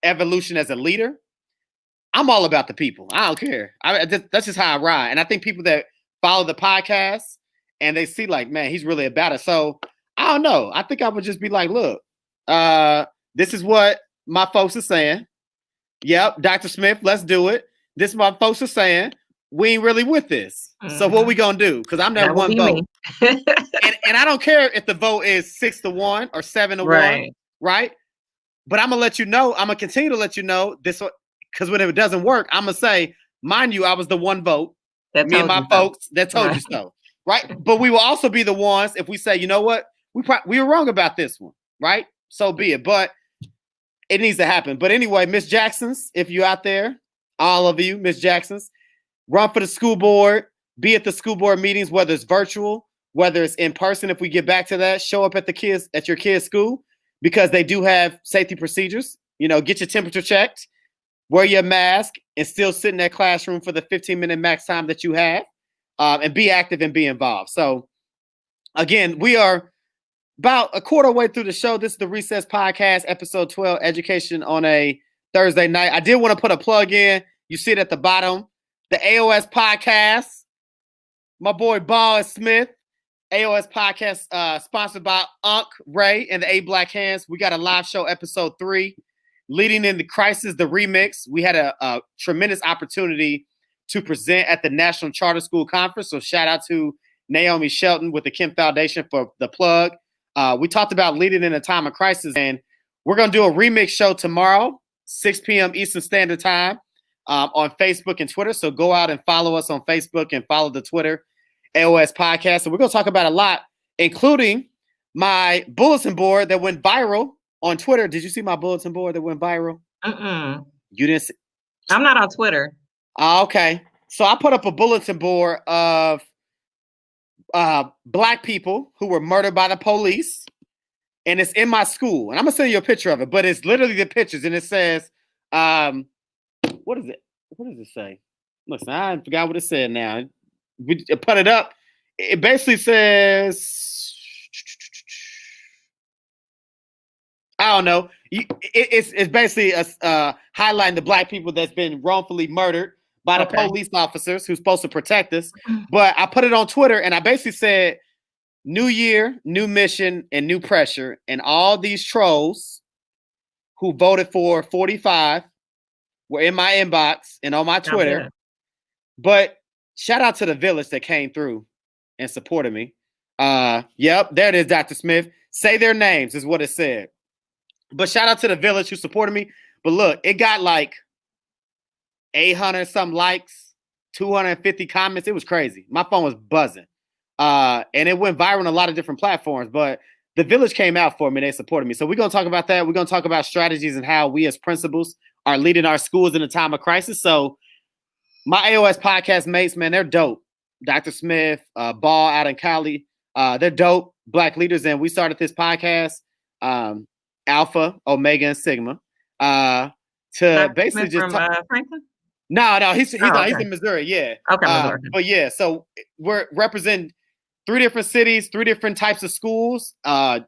Speaker 1: evolution as a leader. I'm all about the people. I don't care. That's just how I ride. And I think people that follow the podcast and they see like, man, he's really about it. So I don't know. I think I would just be like, look, this is what my folks are saying. Yep, Dr. Smith, let's do it. This is what my folks are saying. We ain't really with this. Mm-hmm. So what we gonna do? Because I'm that one vote. and I don't care if the vote is 6-1 or 7-1, right? But I'm gonna let you know. I'm gonna continue to let you know this because when it doesn't work, I'm gonna say, mind you, I was the one vote. Me and my folks that told you so, right? But we will also be the ones if we say, you know what, we were wrong about this one, right? So be it. But it needs to happen. But anyway, Miss Jacksons, if you're out there, all of you, Miss Jacksons, run for the school board, be at the school board meetings, whether it's virtual, whether it's in person. If we get back to that, show up at your kids' school because they do have safety procedures. You know, get your temperature checked, wear your mask, and still sit in that classroom for the 15-minute max time that you have, and be active and be involved. So, again, we are about a quarter way through the show. This is the Recess Podcast, episode 12, Education on a Thursday night. I did want to put a plug in. You see it at the bottom. The AOS Podcast, my boy Ball and Smith. AOS Podcast sponsored by Unc, Ray, and the 8 Black Hands. We got a live show, episode 3, Leading in the Crisis, the remix. We had a tremendous opportunity to present at the National Charter School Conference. So shout out to Naomi Shelton with the Kim Foundation for the plug. We talked about leading in a time of crisis, and we're going to do a remix show tomorrow, 6 p.m. Eastern Standard Time. On Facebook and Twitter. So go out and follow us on Facebook and follow the Twitter AOS Podcast. And we're going to talk about a lot, including my bulletin board that went viral on Twitter. Did you see my bulletin board that went viral? You didn't see?
Speaker 2: I'm not on Twitter.
Speaker 1: Okay. So I put up a bulletin board of Black people who were murdered by the police. And it's in my school. And I'm going to send you a picture of it. But it's literally the pictures. And it says... what is it? What does it say? Listen, I forgot what it said now. We put it up. It basically says, I don't know. It's basically highlighting the Black people that's been wrongfully murdered by the police officers who's supposed to protect us. But I put it on Twitter and I basically said, new year, new mission, and new pressure. And all these trolls who voted for 45 were in my inbox and on my Twitter. But shout out to the village that came through and supported me. Yep, there it is, Dr. Smith. Say their names is what it said. But shout out to the village who supported me. But look, it got like 800 some likes, 250 comments. It was crazy. My phone was buzzing. And it went viral on a lot of different platforms. But the village came out for me. They supported me. So we're going to talk about that. We're going to talk about strategies and how we as principals are leading our schools in a time of crisis. So my AOS podcast mates, man, they're dope. Dr. Smith, Ball out in Cali, they're dope Black leaders. And we started this podcast, Alpha, Omega, and Sigma, to
Speaker 2: Dr.
Speaker 1: basically
Speaker 2: Smith
Speaker 1: just
Speaker 2: from Franklin?
Speaker 1: No, he's in Missouri, yeah.
Speaker 2: Okay, Missouri.
Speaker 1: But yeah, so we're representing 3 different cities, 3 different types of schools,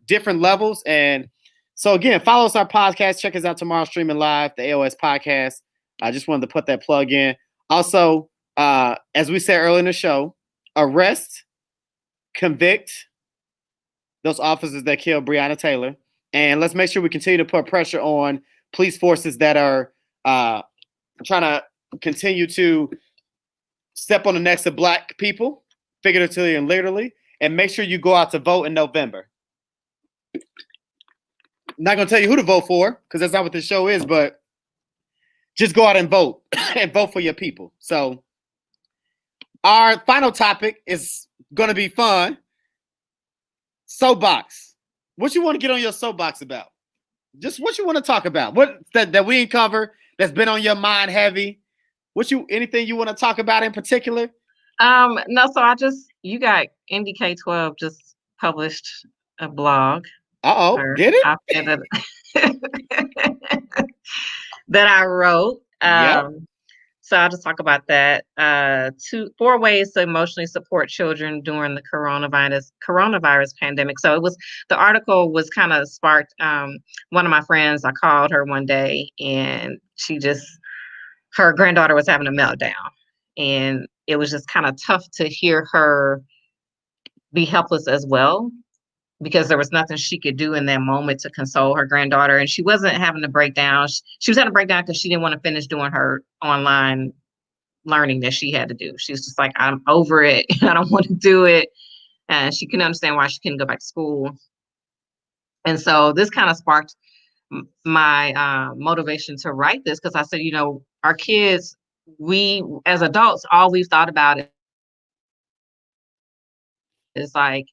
Speaker 1: different levels. And so again, follow us on our podcast. Check us out tomorrow streaming live, the AOS podcast. I just wanted to put that plug in. Also, as we said earlier in the show, arrest, convict those officers that killed Breonna Taylor. And let's make sure we continue to put pressure on police forces that are trying to continue to step on the necks of Black people, figuratively and literally, and make sure you go out to vote in November. Not going to tell you who to vote for because that's not what this show is, but just go out and vote and vote for your people. So Our final topic is going to be fun. Soapbox. What you want to get on your soapbox about? Just what you want to talk about. What that we ain't cover that's been on your mind heavy. Anything you want to talk about in particular?
Speaker 2: No, so you got NDK12 just published a blog.
Speaker 1: Get it?
Speaker 2: That I wrote.
Speaker 1: Yep.
Speaker 2: So I'll just talk about that. 4 ways to emotionally support children during the coronavirus pandemic. So the article was kind of sparked. One of my friends, I called her one day, and her granddaughter was having a meltdown, and it was just kind of tough to hear her be helpless as well, because there was nothing she could do in that moment to console her granddaughter. And she wasn't having a breakdown. She was having a breakdown because she didn't want to finish doing her online learning that she had to do. She was just like, I'm over it. I don't want to do it. And she couldn't understand why she couldn't go back to school. And so this kind of sparked my motivation to write this, because I said, our kids, we as adults, all we've thought about is like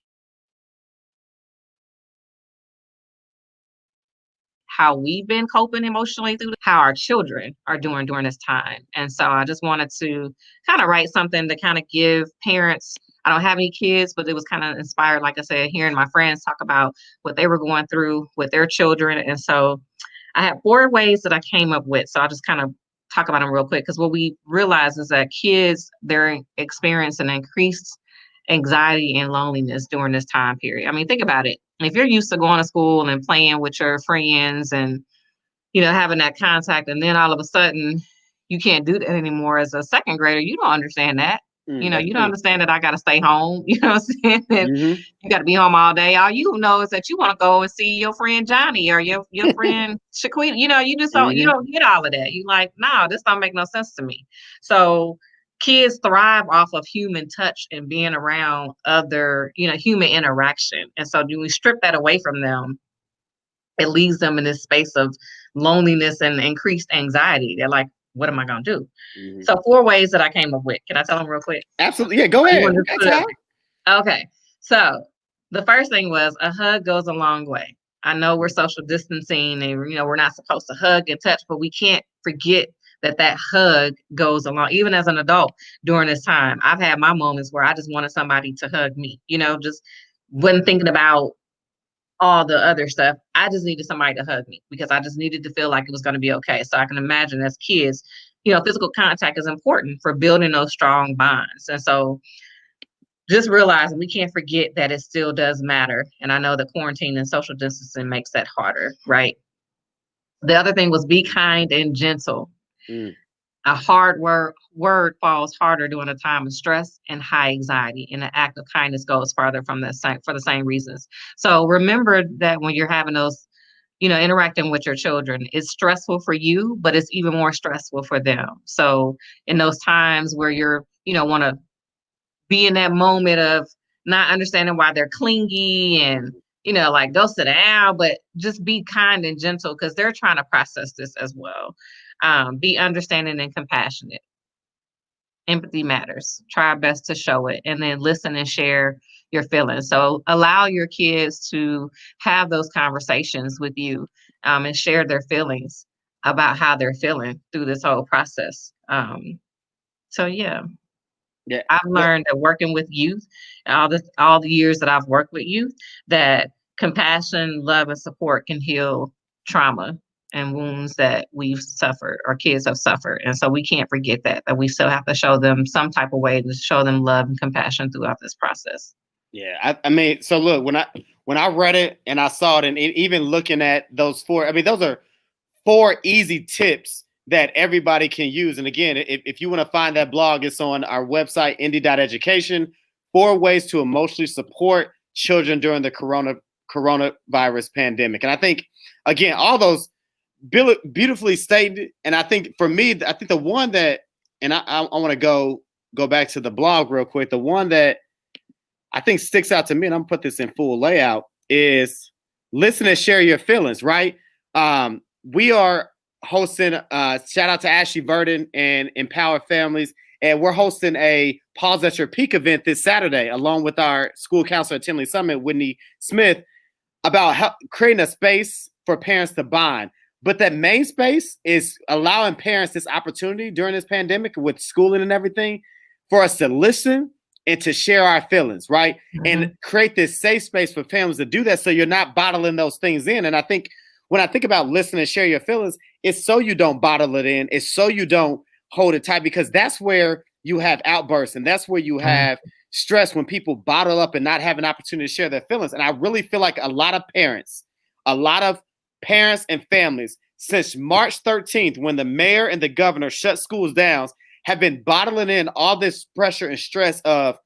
Speaker 2: how we've been coping emotionally through how our children are doing during this time. And so I just wanted to kind of write something to kind of give parents. I don't have any kids, but it was kind of inspired, like I said, hearing my friends talk about what they were going through with their children. And so I had 4 ways that I came up with. So I'll just kind of talk about them real quick, because what we realize is that kids, they're experiencing increased anxiety and loneliness during this time period. I mean, think about it. If you're used to going to school and playing with your friends and, having that contact, and then all of a sudden you can't do that anymore as a second grader, you don't understand that. You don't understand that I got to stay home. You know what I'm saying?
Speaker 1: Mm-hmm.
Speaker 2: You got to be home all day. All you know is that you want to go and see your friend Johnny or your friend Shaquita. You just don't, you don't get all of that. You like, no, this don't make no sense to me. So kids thrive off of human touch and being around other, human interaction. And so when we strip that away from them, it leaves them in this space of loneliness and increased anxiety. They're like, what am I going to do? Mm-hmm. So 4 ways that I came up with. Can I tell them real quick?
Speaker 1: Absolutely. Yeah, go ahead.
Speaker 2: Okay. So the first thing was, a hug goes a long way. I know we're social distancing and, we're not supposed to hug and touch, but we can't forget that hug goes along. Even as an adult during this time, I've had my moments where I just wanted somebody to hug me, just wasn't thinking about all the other stuff. I just needed somebody to hug me, because I just needed to feel like it was going to be okay. So I can imagine as kids, physical contact is important for building those strong bonds. And so just realizing we can't forget that it still does matter. And I know that quarantine and social distancing makes that harder, right? The other thing was, be kind and gentle. A hard word falls harder during a time of stress and high anxiety, and an act of kindness goes farther for the same reasons. So remember that when you're having those, interacting with your children, it's stressful for you, but it's even more stressful for them. So in those times where you're, want to be in that moment of not understanding why they're clingy and, like, go sit down, but just be kind and gentle, because they're trying to process this as well. Be understanding and compassionate. Empathy matters. Try our best to show it, and then listen and share your feelings. So allow your kids to have those conversations with you, and share their feelings about how they're feeling through this whole process. So yeah.
Speaker 1: Yeah,
Speaker 2: I've learned that working with youth, all the years that I've worked with youth, that compassion, love, and support can heal trauma and wounds that we've suffered or kids have suffered. And so we can't forget that we still have to show them some type of way to show them love and compassion throughout this process.
Speaker 1: Yeah, I mean, so look, when I read it and I saw it, and even looking at those 4, I mean, those are 4 easy tips that everybody can use. And again, if you want to find that blog, it's on our website, indie.education. 4 ways to emotionally support children during the coronavirus pandemic. And I think, again, all those beautifully stated. And I think for me, I think the one that, and I want to go back to the blog real quick. The one that I think sticks out to me, and I'm gonna put this in full layout, is listen and share your feelings, right? We are hosting, shout out to Ashley Verdon and Empower Families And we're hosting a Pause at Your Peak event this Saturday, along with our school counselor at Tinley Summit, Whitney Smith, about creating a space for parents to bond. But that main space is allowing parents this opportunity during this pandemic with schooling and everything for us to listen and to share our feelings, right? Mm-hmm. And create this safe space for families to do that so you're not bottling those things in. And I think when I think about listen and share your feelings, it's so you don't bottle it in. It's so you don't hold it tight, because that's where you have outbursts and that's where you have stress, when people bottle up and not have an opportunity to share their feelings. And I really feel like a lot of parents and families since March 13th, when the mayor and the governor shut schools down, have been bottling in all this pressure and stress of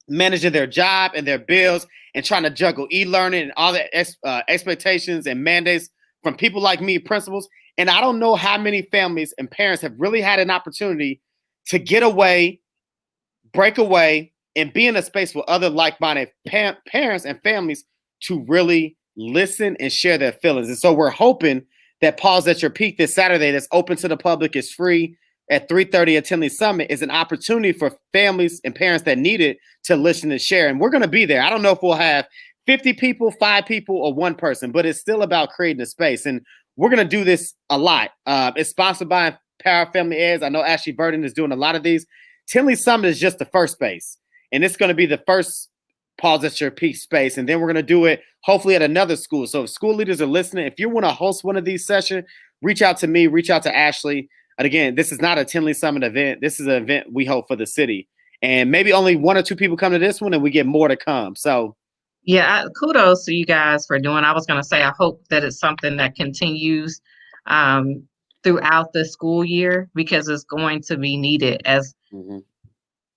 Speaker 1: managing their job and their bills and trying to juggle e-learning and all the expectations and mandates from people like me, principals. And I don't know how many families and parents have really had an opportunity to get away, break away, and be in a space with other like-minded parents and families to really listen and share their feelings. And so we're hoping that Pause at Your Peak this Saturday, that's open to the public, is free at 3:30 at Tinley Summit, is an opportunity for families and parents that need it to listen and share. And we're going to be there. I don't know if we'll have 50 people, 5 people, or 1 person, but it's still about creating a space. And we're going to do this a lot. It's sponsored by Power Family Eds. I know Ashley Burden is doing a lot of these. Tinley Summit is just the first space. And it's going to be the first Pause at Your Peak space. And then we're going to do it hopefully at another school. So if school leaders are listening, if you want to host one of these sessions, reach out to me, reach out to Ashley. And again, this is not a Tinley Summit event. This is an event we hope for the city. And maybe only 1 or 2 people come to this one, and we get more to come. So
Speaker 2: yeah, kudos to you guys for doing. I was going to say, I hope that it's something that continues throughout the school year, because it's going to be needed as the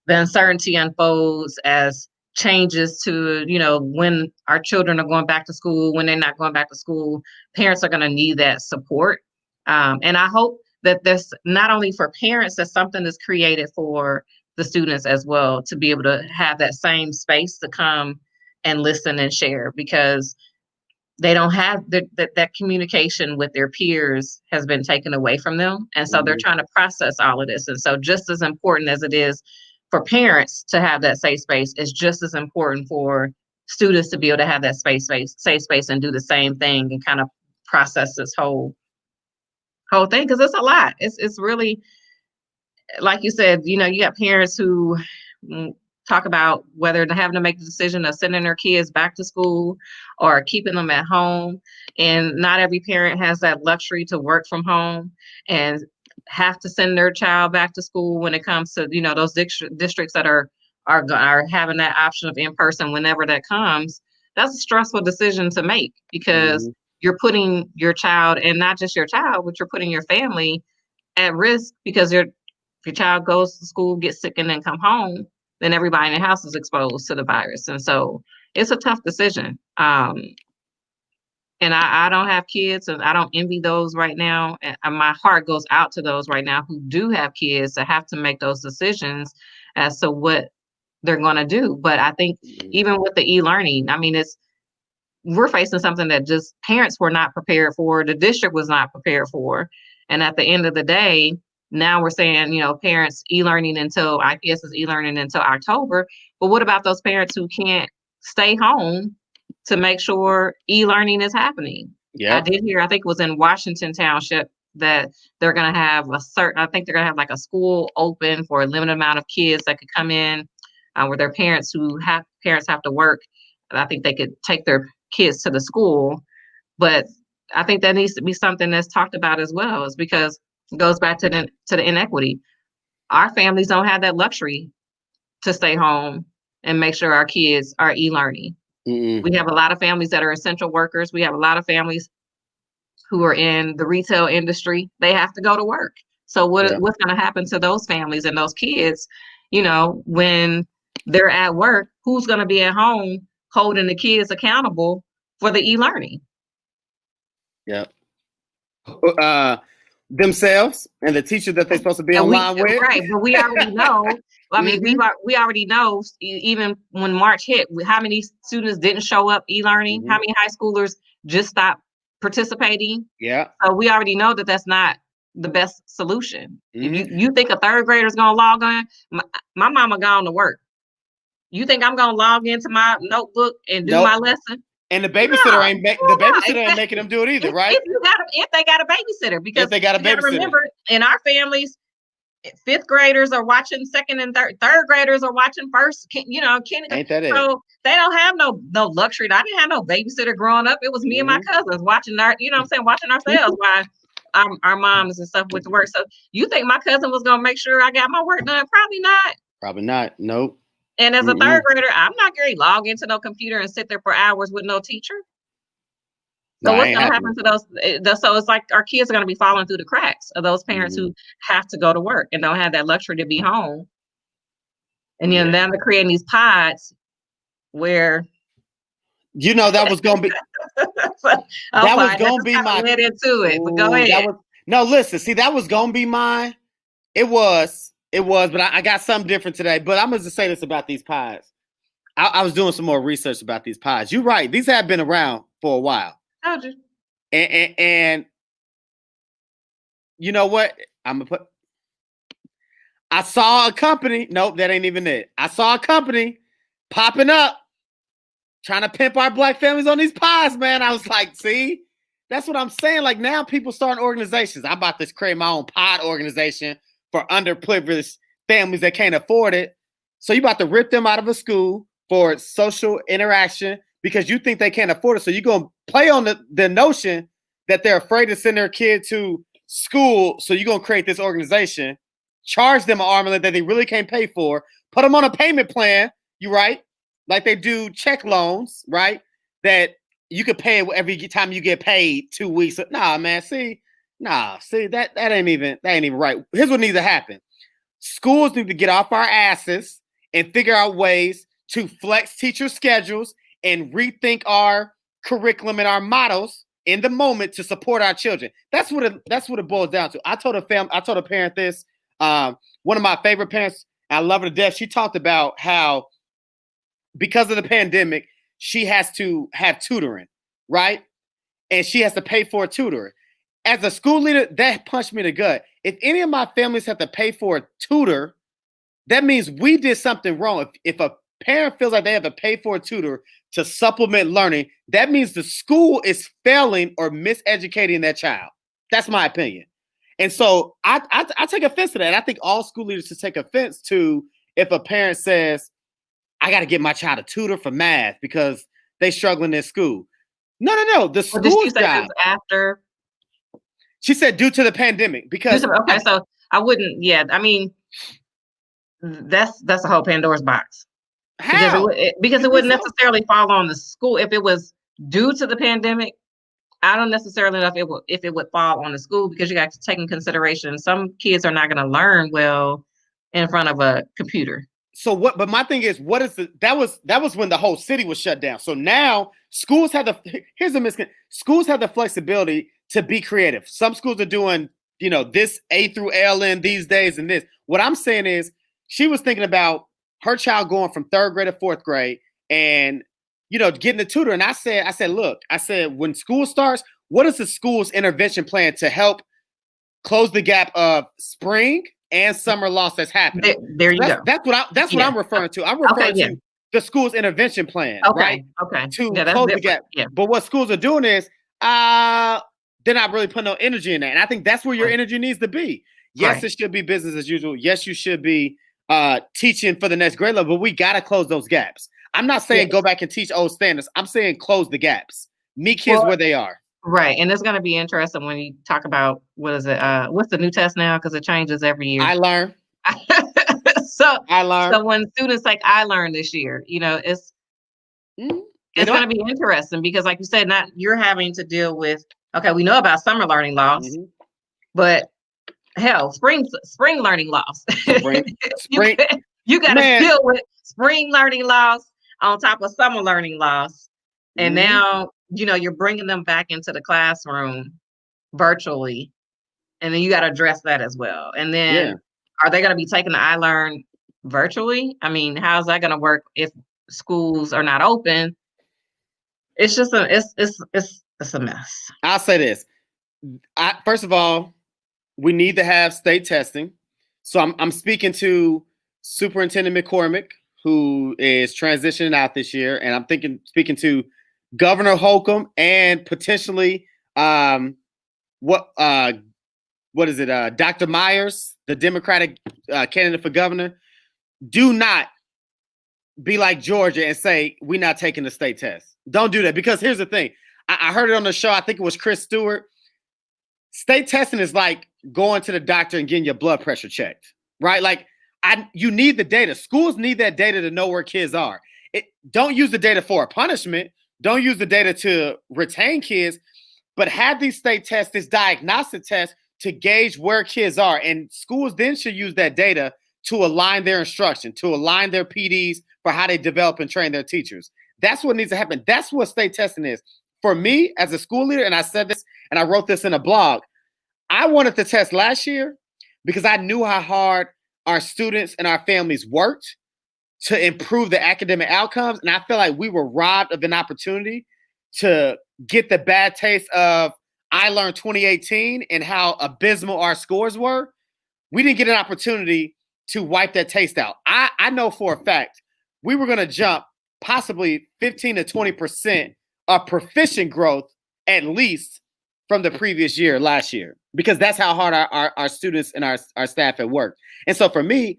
Speaker 2: uncertainty unfolds, as changes to, when our children are going back to school, when they're not going back to school. Parents are going to need that support. And I hope that this, not only for parents, that something is created for the students as well, to be able to have that same space to come and listen and share, because they don't have that communication with their peers has been taken away from them. And so they're trying to process all of this. And so just as important as it is for parents to have that safe space, it's just as important for students to be able to have that safe space and do the same thing and kind of process this whole thing, because it's a lot. It's really, like you said, you got parents who talk about whether they're having to make the decision of sending their kids back to school or keeping them at home. And not every parent has that luxury to work from home and have to send their child back to school when it comes to, those districts that are having that option of in-person whenever that comes. That's a stressful decision to make, because you're putting your child, and not just your child, but you're putting your family at risk, because if your child goes to school, gets sick, and then come home, then everybody in the house is exposed to the virus. And so it's a tough decision. And I don't have kids, and I don't envy those right now. And my heart goes out to those right now who do have kids that have to make those decisions as to what they're going to do. But I think even with the e-learning, we're facing something that just parents were not prepared for. The district was not prepared for. And at the end of the day, now we're saying, parents e-learning until IPS is e-learning until October. But what about those parents who can't stay home to make sure e-learning is happening? Yeah, I did hear, I think it was in Washington Township, that they're going to have like a school open for a limited amount of kids that could come in, where their parents have to work. And I think they could take their kids to the school. But I think that needs to be something that's talked about as well, is because it goes back to the inequity. Our families don't have that luxury to stay home and make sure our kids are e-learning. We have a lot of families that are essential workers. We have a lot of families who are in the retail industry. They have to go to work. So what's going to happen to those families and those kids, when they're at work? Who's going to be at home holding the kids accountable for the e-learning?
Speaker 1: Yeah. Themselves and the teacher that they're supposed to be online with.
Speaker 2: Right, but we already know. We already know, even when March hit, how many students didn't show up e-learning, how many high schoolers just stopped participating. Yeah. So we already know that that's not the best solution.
Speaker 1: Mhm.
Speaker 2: If you think a third grader is gonna log on, my mama gone to work. You think I'm gonna log into my notebook and do
Speaker 1: Nope.
Speaker 2: my lesson?
Speaker 1: And the babysitter ain't
Speaker 2: Exactly.
Speaker 1: making them do it either, right?
Speaker 2: If they got a babysitter,
Speaker 1: If
Speaker 2: because
Speaker 1: they got a
Speaker 2: you got to
Speaker 1: babysitter.
Speaker 2: remember, in our families, fifth graders are watching second and third graders are watching first, kindergarten.
Speaker 1: Ain't that it?
Speaker 2: So they don't have no luxury. I didn't have no babysitter growing up. It was me and my cousins watching watching ourselves while our moms and stuff went to work. So you think my cousin was gonna make sure I got my work done? Probably not.
Speaker 1: Probably not. Nope.
Speaker 2: And as a third grader, I'm not going to log into no computer and sit there for hours with no teacher. So
Speaker 1: No,
Speaker 2: what's
Speaker 1: ain't
Speaker 2: going to
Speaker 1: happening.
Speaker 2: happen to those? So it's like our kids are going to be falling through the cracks of those parents who have to go to work and don't have that luxury to be home. And then they're creating these pods where
Speaker 1: that was gonna be that was gonna be my
Speaker 2: led into it. But go ahead.
Speaker 1: Listen, see, that was gonna be mine. It was, but I got something different today. But I'm gonna just say this about these pods. I was doing some more research about these pods. You're right; these have been around for a while.
Speaker 2: Told you.
Speaker 1: And you know what? I'm gonna put. I saw a company. Nope, that ain't even it. I saw a company popping up, trying to pimp our black families on these pods, man. I was like, see, that's what I'm saying. Like, now people starting organizations. I'm about to create my own pod organization for underprivileged families that can't afford it. So you about to rip them out of a school for social interaction because you think they can't afford it. So you're going to play on the notion that they're afraid to send their kid to school. So you're going to create this organization, charge them an arm that they really can't pay for, put them on a payment plan. You right? Like they do check loans, right? That you could pay every time you get paid 2 weeks. Nah, man. See, that ain't even right. Here's what needs to happen. Schools need to get off our asses and figure out ways to flex teacher schedules and rethink our curriculum and our models in the moment to support our children. That's what it boils down to. I told a parent this. One of my favorite parents, I love her to death. She talked about how because of the pandemic, she has to have tutoring, right? And she has to pay for a tutor. As a school leader, that punched me in the gut. If any of my families have to pay for a tutor, that means we did something wrong. If a parent feels like they have to pay for a tutor to supplement learning, that means the school is failing or miseducating that child. That's my opinion. And so I take offense to that. And I think all school leaders should take offense to if a parent says, I got to get my child a tutor for math because they struggling in school. No. The school's job.
Speaker 2: After?
Speaker 1: She said due to the pandemic because.
Speaker 2: So I wouldn't. Yeah, I mean, that's a whole Pandora's box.
Speaker 1: How?
Speaker 2: Because it wouldn't necessarily fall on the school if it was due to the pandemic. I don't necessarily know if it would fall on the school because you got to take in consideration some kids are not going to learn well in front of a computer.
Speaker 1: So what? But my thing is, what is that was when the whole city was shut down. So now schools have schools have the flexibility to be creative. Some schools are doing, this A through LN these days and this. What I'm saying is, she was thinking about her child going from third grade to fourth grade and, getting a tutor. And I said, look, when school starts, what is the school's intervention plan to help close the gap of spring and summer loss that's happening?
Speaker 2: There you go.
Speaker 1: That's what I'm referring to. I'm referring to the school's intervention plan, right?
Speaker 2: Okay.
Speaker 1: To close the gap. Yeah. But what schools are doing is they're not really putting no energy in that. And I think that's where your energy needs to be. Yes, it should be business as usual. Yes, you should be teaching for the next grade level, but we got to close those gaps. I'm not saying go back and teach old standards. I'm saying close the gaps. Meet kids where they are.
Speaker 2: Right. And it's going to be interesting when you talk about, what's the new test now? Because it changes every year.
Speaker 1: I learn.
Speaker 2: So when students take I Learn this year, it's going to be interesting because like you said, you're having to deal with, we know about summer learning loss, but hell, spring learning loss. You got to deal with spring learning loss on top of summer learning loss. And now, you're bringing them back into the classroom virtually. And then you got to address that as well. And then are they going to be taking the I Learn virtually? I mean, how's that going to work if schools are not open? It's just it's a mess.
Speaker 1: I'll say this. First of all, we need to have state testing. So I'm speaking to Superintendent McCormick, who is transitioning out this year, and I'm speaking to Governor Holcomb and potentially what is it? Dr. Myers, the Democratic candidate for governor. Do not be like Georgia and say we're not taking the state test. Don't do that, because here's the thing. I heard it on the show. I think it was Chris Stewart. State testing is like going to the doctor and getting your blood pressure checked, right? Like you need the data. Schools need that data to know where kids are. Don't use the data for a punishment. Don't use the data to retain kids, but have these state tests, this diagnostic test to gauge where kids are. And schools then should use that data to align their instruction, to align their PDs for how they develop and train their teachers. That's what needs to happen. That's what state testing is. For me, as a school leader, and I said this, and I wrote this in a blog, I wanted the test last year because I knew how hard our students and our families worked to improve the academic outcomes. And I feel like we were robbed of an opportunity to get the bad taste of I Learned 2018 and how abysmal our scores were. We didn't get an opportunity to wipe that taste out. I know for a fact we were going to jump possibly 15 to 20% of proficient growth at least from the previous year, last year, because that's how hard our students and our staff had worked. And so for me,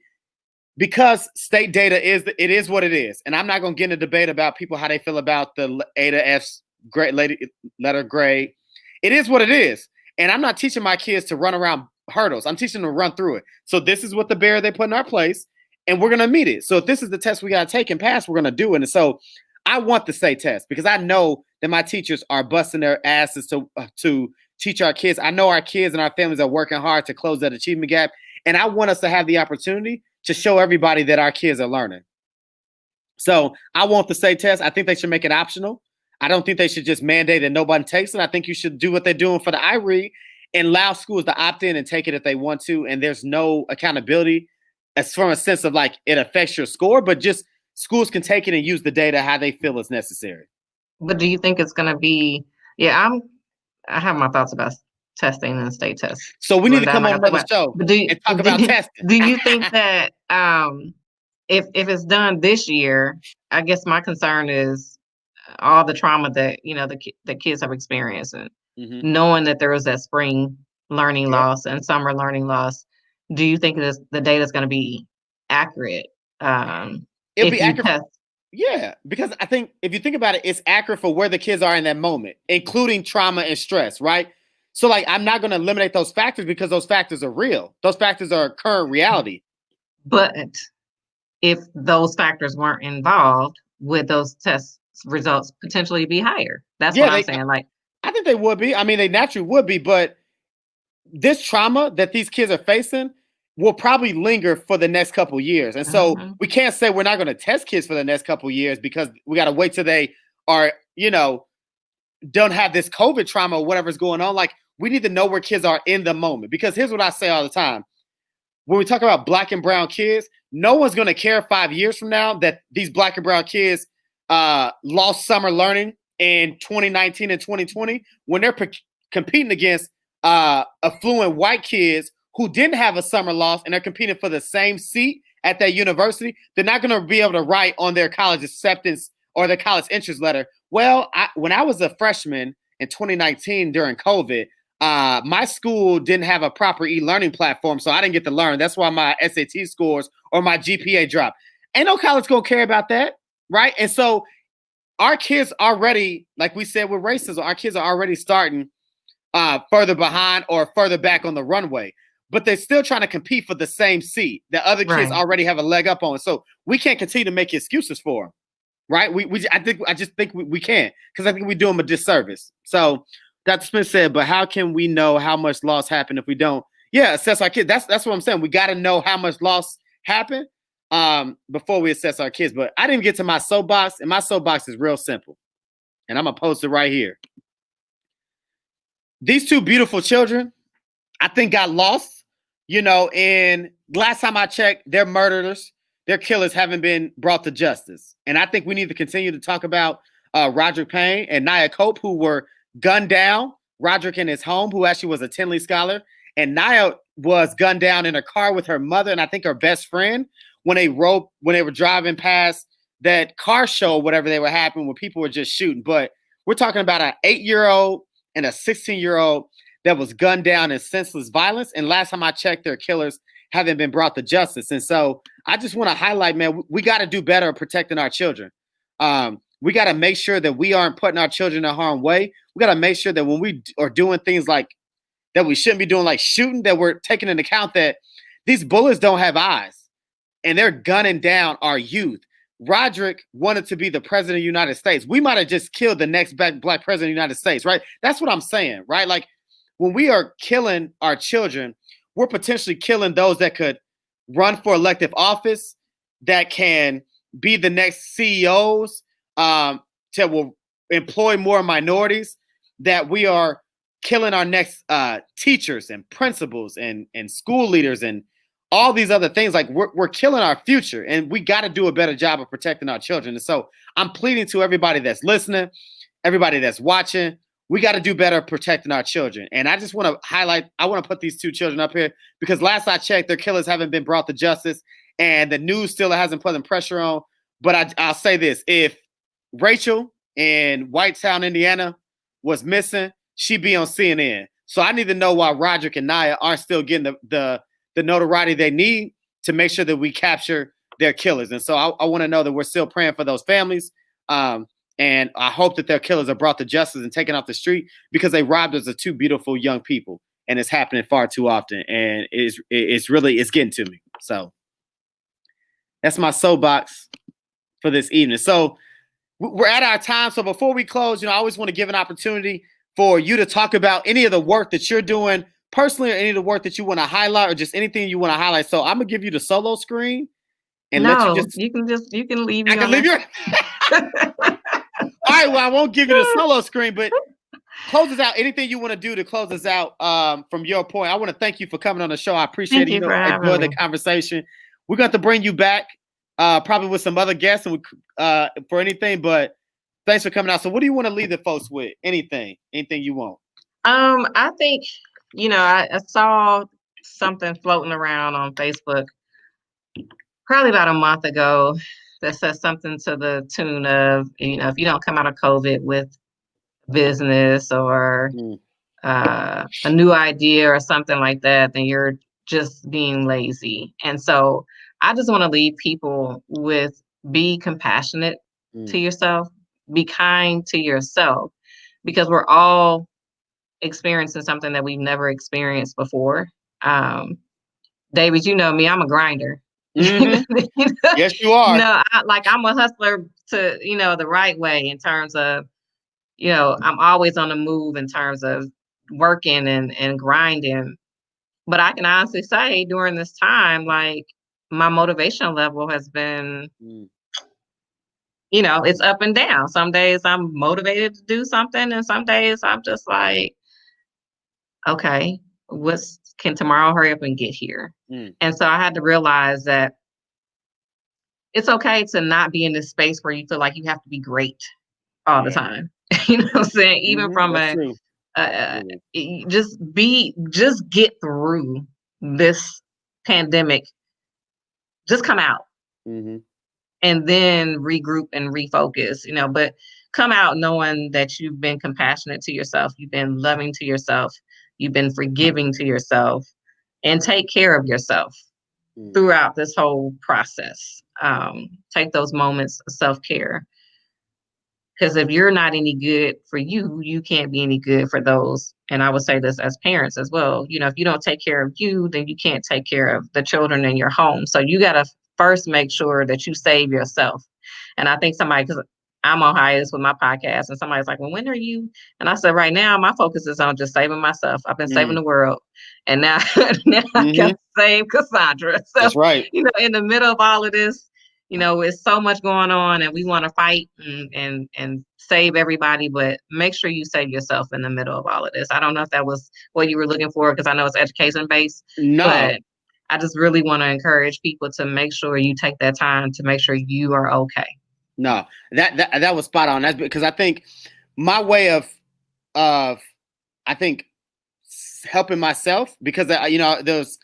Speaker 1: because state data is what it is, and I'm not going to get in a debate about people how they feel about the A to F's letter grade. It is what it is. And I'm not teaching my kids to run around hurdles. I'm teaching them to run through it. So this is what the barrier they put in our place, and we're going to meet it. So if this is the test we got to take and pass, we're going to do it. And so I want the state test because I know that my teachers are busting their asses to teach our kids. I know our kids and our families are working hard to close that achievement gap. And I want us to have the opportunity to show everybody that our kids are learning. So I want the state test. I think they should make it optional. I don't think they should just mandate that nobody takes it. I think you should do what they're doing for the iRead and allow schools to opt in and take it if they want to. And there's no accountability as from a sense of like it affects your score, but just schools can take it and use the data how they feel is necessary.
Speaker 2: But do you think it's going to be? Yeah, I have my thoughts about testing and state tests.
Speaker 1: So we need to come on another show and talk about testing.
Speaker 2: Do you think that if it's done this year, I guess my concern is all the trauma that the kids have experienced, and knowing that there was that spring learning loss and summer learning loss. Do you think the data is going to be accurate?
Speaker 1: It'll be accurate. Yeah, because I think if you think about it, it's accurate for where the kids are in that moment, including trauma and stress, right? So like, I'm not going to eliminate those factors because those factors are real. Those factors are current reality.
Speaker 2: But if those factors weren't involved, would those test results potentially be higher? That's what I'm saying. Like,
Speaker 1: I think they would be. I mean, they naturally would be, but this trauma that these kids are facing will probably linger for the next couple of years. And so we can't say we're not going to test kids for the next couple of years because we got to wait till they are, don't have this COVID trauma or whatever's going on. Like, we need to know where kids are in the moment, because here's what I say all the time. When we talk about Black and brown kids, no one's going to care 5 years from now that these Black and brown kids lost summer learning in 2019 and 2020 when they're competing against affluent white kids who didn't have a summer loss and are competing for the same seat at that university. They're not going to be able to write on their college acceptance or their college entrance letter, well, when I was a freshman in 2019 during COVID, my school didn't have a proper e-learning platform, so I didn't get to learn. That's why my SAT scores or my GPA dropped. Ain't no college going to care about that, right? And so our kids already, like we said with racism, our kids are already starting further behind or further back on the runway. But they're still trying to compete for the same seat that other kids already have a leg up on. So we can't continue to make excuses for them, right? I just think we can't, because I think we do them a disservice. So Dr. Smith said, but how can we know how much loss happened if we don't? Yeah, assess our kids. That's what I'm saying. We got to know how much loss happened before we assess our kids. But I didn't get to my soapbox, and my soapbox is real simple. And I'm going to post it right here. These two beautiful children, I think, got lost. And last time I checked, they're murderers. Their killers haven't been brought to justice. And I think we need to continue to talk about Roderick Payne and Nia Cope, who were gunned down. Roderick in his home, who actually was a Tinley scholar, And Naya was gunned down in a car with her mother and I think her best friend when they were driving past that car show, whatever they were happening, where people were just shooting. But we're talking about an 8-year-old and a 16-year-old that was gunned down in senseless violence. And last time I checked, their killers haven't been brought to justice. And so I just want to highlight, man, we got to do better at protecting our children. We got to make sure that we aren't putting our children in harm's way. We got to make sure that when we are doing things like that we shouldn't be doing, like shooting, that we're taking into account that these bullets don't have eyes and they're gunning down our youth. Roderick wanted to be the president of the United States. We might have just killed the next black president of the United States, right? That's what I'm saying, right? Like when we are killing our children, we're potentially killing those that could run for elective office, that can be the next CEOs, that will employ more minorities, that we are killing our next teachers and principals and school leaders and all these other things. Like we're killing our future, and we got to do a better job of protecting our children. And so I'm pleading to everybody that's listening, everybody that's watching, we got to do better protecting our children. And I just want to highlight, I want to put these two children up here because last I checked, their killers haven't been brought to justice and the news still hasn't put them pressure on. But I'll say this, if Rachel in Whitetown, Indiana was missing, she'd be on CNN. So I need to know why Roderick and Naya aren't still getting the notoriety they need to make sure that we capture their killers. And so I want to know that we're still praying for those families. And I hope that their killers are brought to justice and taken off the street because they robbed us of two beautiful young people. And it's happening far too often. And it's getting to me. So that's my soapbox for this evening. So we're at our time. So before we close, I always want to give an opportunity for you to talk about any of the work that you're doing personally, or any of the work that you want to highlight, or just anything you want to highlight. So I'm gonna give you the solo screen and let you
Speaker 2: can leave.
Speaker 1: I can leave your. All right, well, I won't give you the solo screen, but close us out. Anything you want to do to close us out from your point. I want to thank you for coming on the show. I appreciate it. I enjoyed the conversation. We're going to bring you back probably with some other guests and for anything, but thanks for coming out. So what do you want to leave the folks with? Anything you want?
Speaker 2: I think, I saw something floating around on Facebook probably about a month ago that says something to the tune of, if you don't come out of COVID with business or a new idea or something like that, then you're just being lazy. And so I just want to leave people with, be compassionate to yourself, be kind to yourself, because we're all experiencing something that we've never experienced before. David, you know me, I'm a grinder.
Speaker 1: Mm-hmm. Yes, you are.
Speaker 2: I'm a hustler to, the right way in terms of, I'm always on the move in terms of working and grinding. But I can honestly say during this time, like my motivation level has been, it's up and down. Some days I'm motivated to do something, and some days I'm just like, okay, can tomorrow hurry up and get here? And so I had to realize that it's okay to not be in this space where you feel like you have to be great all the time. You know what I'm saying? Even from just get through this pandemic, just come out and then regroup and refocus, but come out knowing that you've been compassionate to yourself, you've been loving to yourself, you've been forgiving to yourself, and take care of yourself throughout this whole process. Take those moments of self-care. Because if you're not any good for you, you can't be any good for those. And I would say this as parents as well. If you don't take care of you, then you can't take care of the children in your home. So you got to first make sure that you save yourself. And I think because I'm on hiatus with my podcast, and somebody's like, well, when are you? And I said, right now, my focus is on just saving myself. I've been saving the world. And now I can save Cassandra. So,
Speaker 1: that's right.
Speaker 2: In the middle of all of this, it's so much going on, and we want to fight and save everybody, but make sure you save yourself in the middle of all of this. I don't know if that was what you were looking for, because I know it's education based.
Speaker 1: No.
Speaker 2: But I just really want to encourage people to make sure you take that time to make sure you are okay.
Speaker 1: No, that was spot on. That's because I think my way of I think helping myself because there's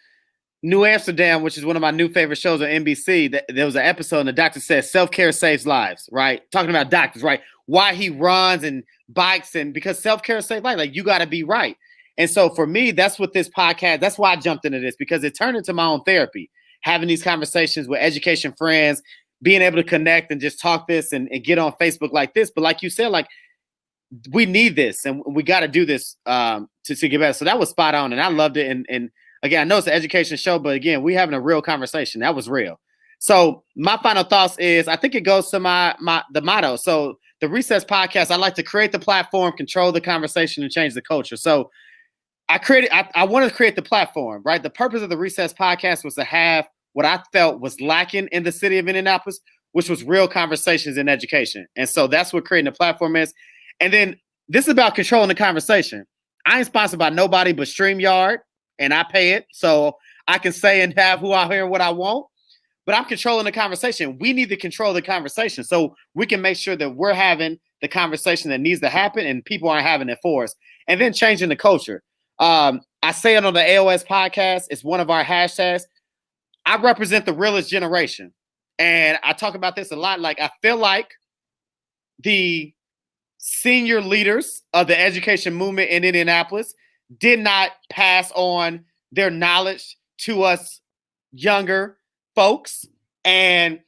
Speaker 1: New Amsterdam, which is one of my new favorite shows on NBC. There was an episode and the doctor says self-care saves lives, right? Talking about doctors, right? Why he runs and bikes and because self-care saves lives. Like you got to be right. And so for me, that's what this podcast, that's why I jumped into this because it turned into my own therapy, having these conversations with education friends, being able to connect and just talk this and get on Facebook like this. But like you said, like we need this and we got to do this to get better. So that was spot on and I loved it. And again, I know it's an education show, but again, we having a real conversation. That was real. So my final thoughts is I think it goes to the motto. So the Recess podcast, I like to create the platform, control the conversation, and change the culture. So I wanted to create the platform, right? The purpose of the Recess podcast was to have what I felt was lacking in the city of Indianapolis, which was real conversations in education. And so that's what creating the platform is. And then this is about controlling the conversation. I ain't sponsored by nobody but StreamYard, and I pay it. So I can say and have who I hear what I want, but I'm controlling the conversation. We need to control the conversation so we can make sure that we're having the conversation that needs to happen and people aren't having it for us. And then changing the culture. I say it on the AOS podcast. It's one of our hashtags. I represent the realest generation. And I talk about this a lot. Like, I feel like the senior leaders of the education movement in Indianapolis did not pass on their knowledge to us younger folks. And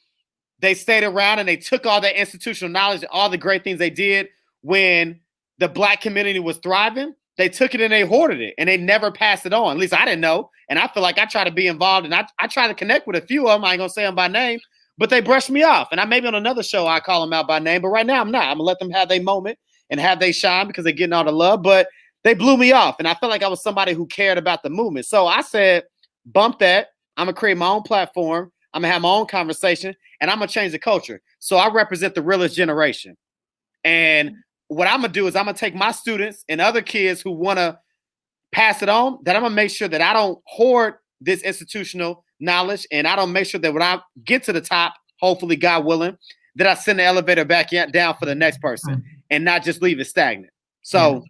Speaker 1: they stayed around and they took all that institutional knowledge and all the great things they did when the Black community was thriving. They took it and they hoarded it and they never passed it on. At least I didn't know. And I feel like I try to be involved and I try to connect with a few of them. I ain't going to say them by name, but they brushed me off. And I maybe on another show, I call them out by name, but right now I'm not. I'm going to let them have their moment and have they shine because they're getting all the love, but they blew me off. And I felt like I was somebody who cared about the movement. So I said, bump that. I'm going to create my own platform. I'm going to have my own conversation and I'm going to change the culture. So I represent the realest generation. And what I'm going to do is I'm going to take my students and other kids who want to pass it on, that I'm going to make sure that I don't hoard this institutional knowledge and I don't make sure that when I get to the top, hopefully God willing, that I send the elevator back down for the next person and not just leave it stagnant. So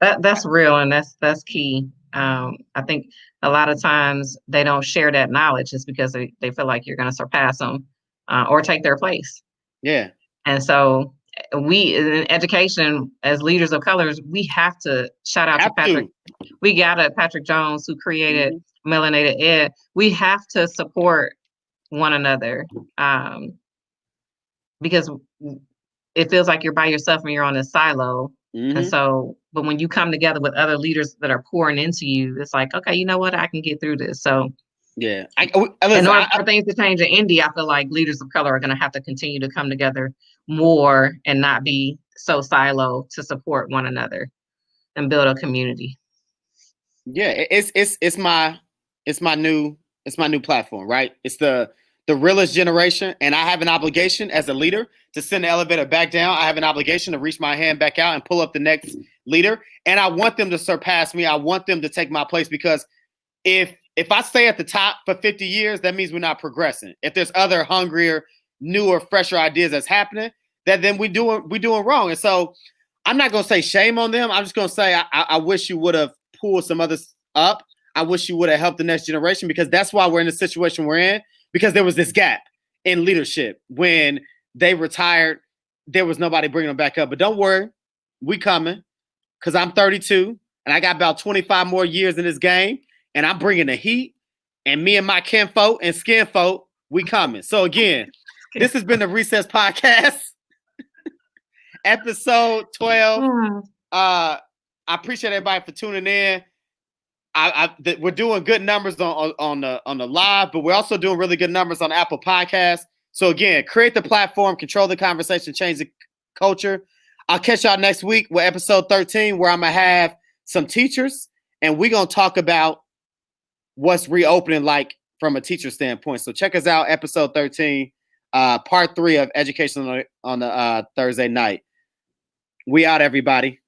Speaker 2: that's real. And that's key. I think a lot of times they don't share that knowledge just because they feel like you're going to surpass them or take their place.
Speaker 1: Yeah.
Speaker 2: And so we in education as leaders of colors, we have to shout out to Patrick. We got Patrick Jones who created Melanated Ed. We have to support one another because it feels like you're by yourself when you're on a silo. And so, but when you come together with other leaders that are pouring into you, it's like, okay, you know what? I can get through this. So
Speaker 1: yeah.
Speaker 2: In order for things to change in Indy, I feel like leaders of color are going to have to continue to come together more and not be so siloed to support one another and build a community.
Speaker 1: Yeah, it's my new platform, right? It's the realest generation, and I have an obligation as a leader to send the elevator back down. I have an obligation to reach my hand back out and pull up the next leader, and I want them to surpass me. I want them to take my place because if I stay at the top for 50 years, that means we're not progressing. If there's other hungrier, newer, fresher ideas that's happening, then we doing wrong. And so I'm not gonna say shame on them. I'm just gonna say I wish you would have pulled some others up. I wish you would have helped the next generation because that's why we're in the situation we're in, because there was this gap in leadership. When they retired, there was nobody bringing them back up. But don't worry, we coming because I'm 32 and I got about 25 more years in this game. And I'm bringing the heat, and me and my kinfolk and skinfolk, we coming. So again, this has been the Recess Podcast, episode 12. I appreciate everybody for tuning in. We're doing good numbers on the live, but we're also doing really good numbers on Apple Podcasts. So again, create the platform, control the conversation, change the culture. I'll catch y'all next week with episode 13, where I'm gonna have some teachers, and we're gonna talk about what's reopening like from a teacher standpoint. So check us out, episode 13, part 3 of Education on the Thursday night. We out, everybody.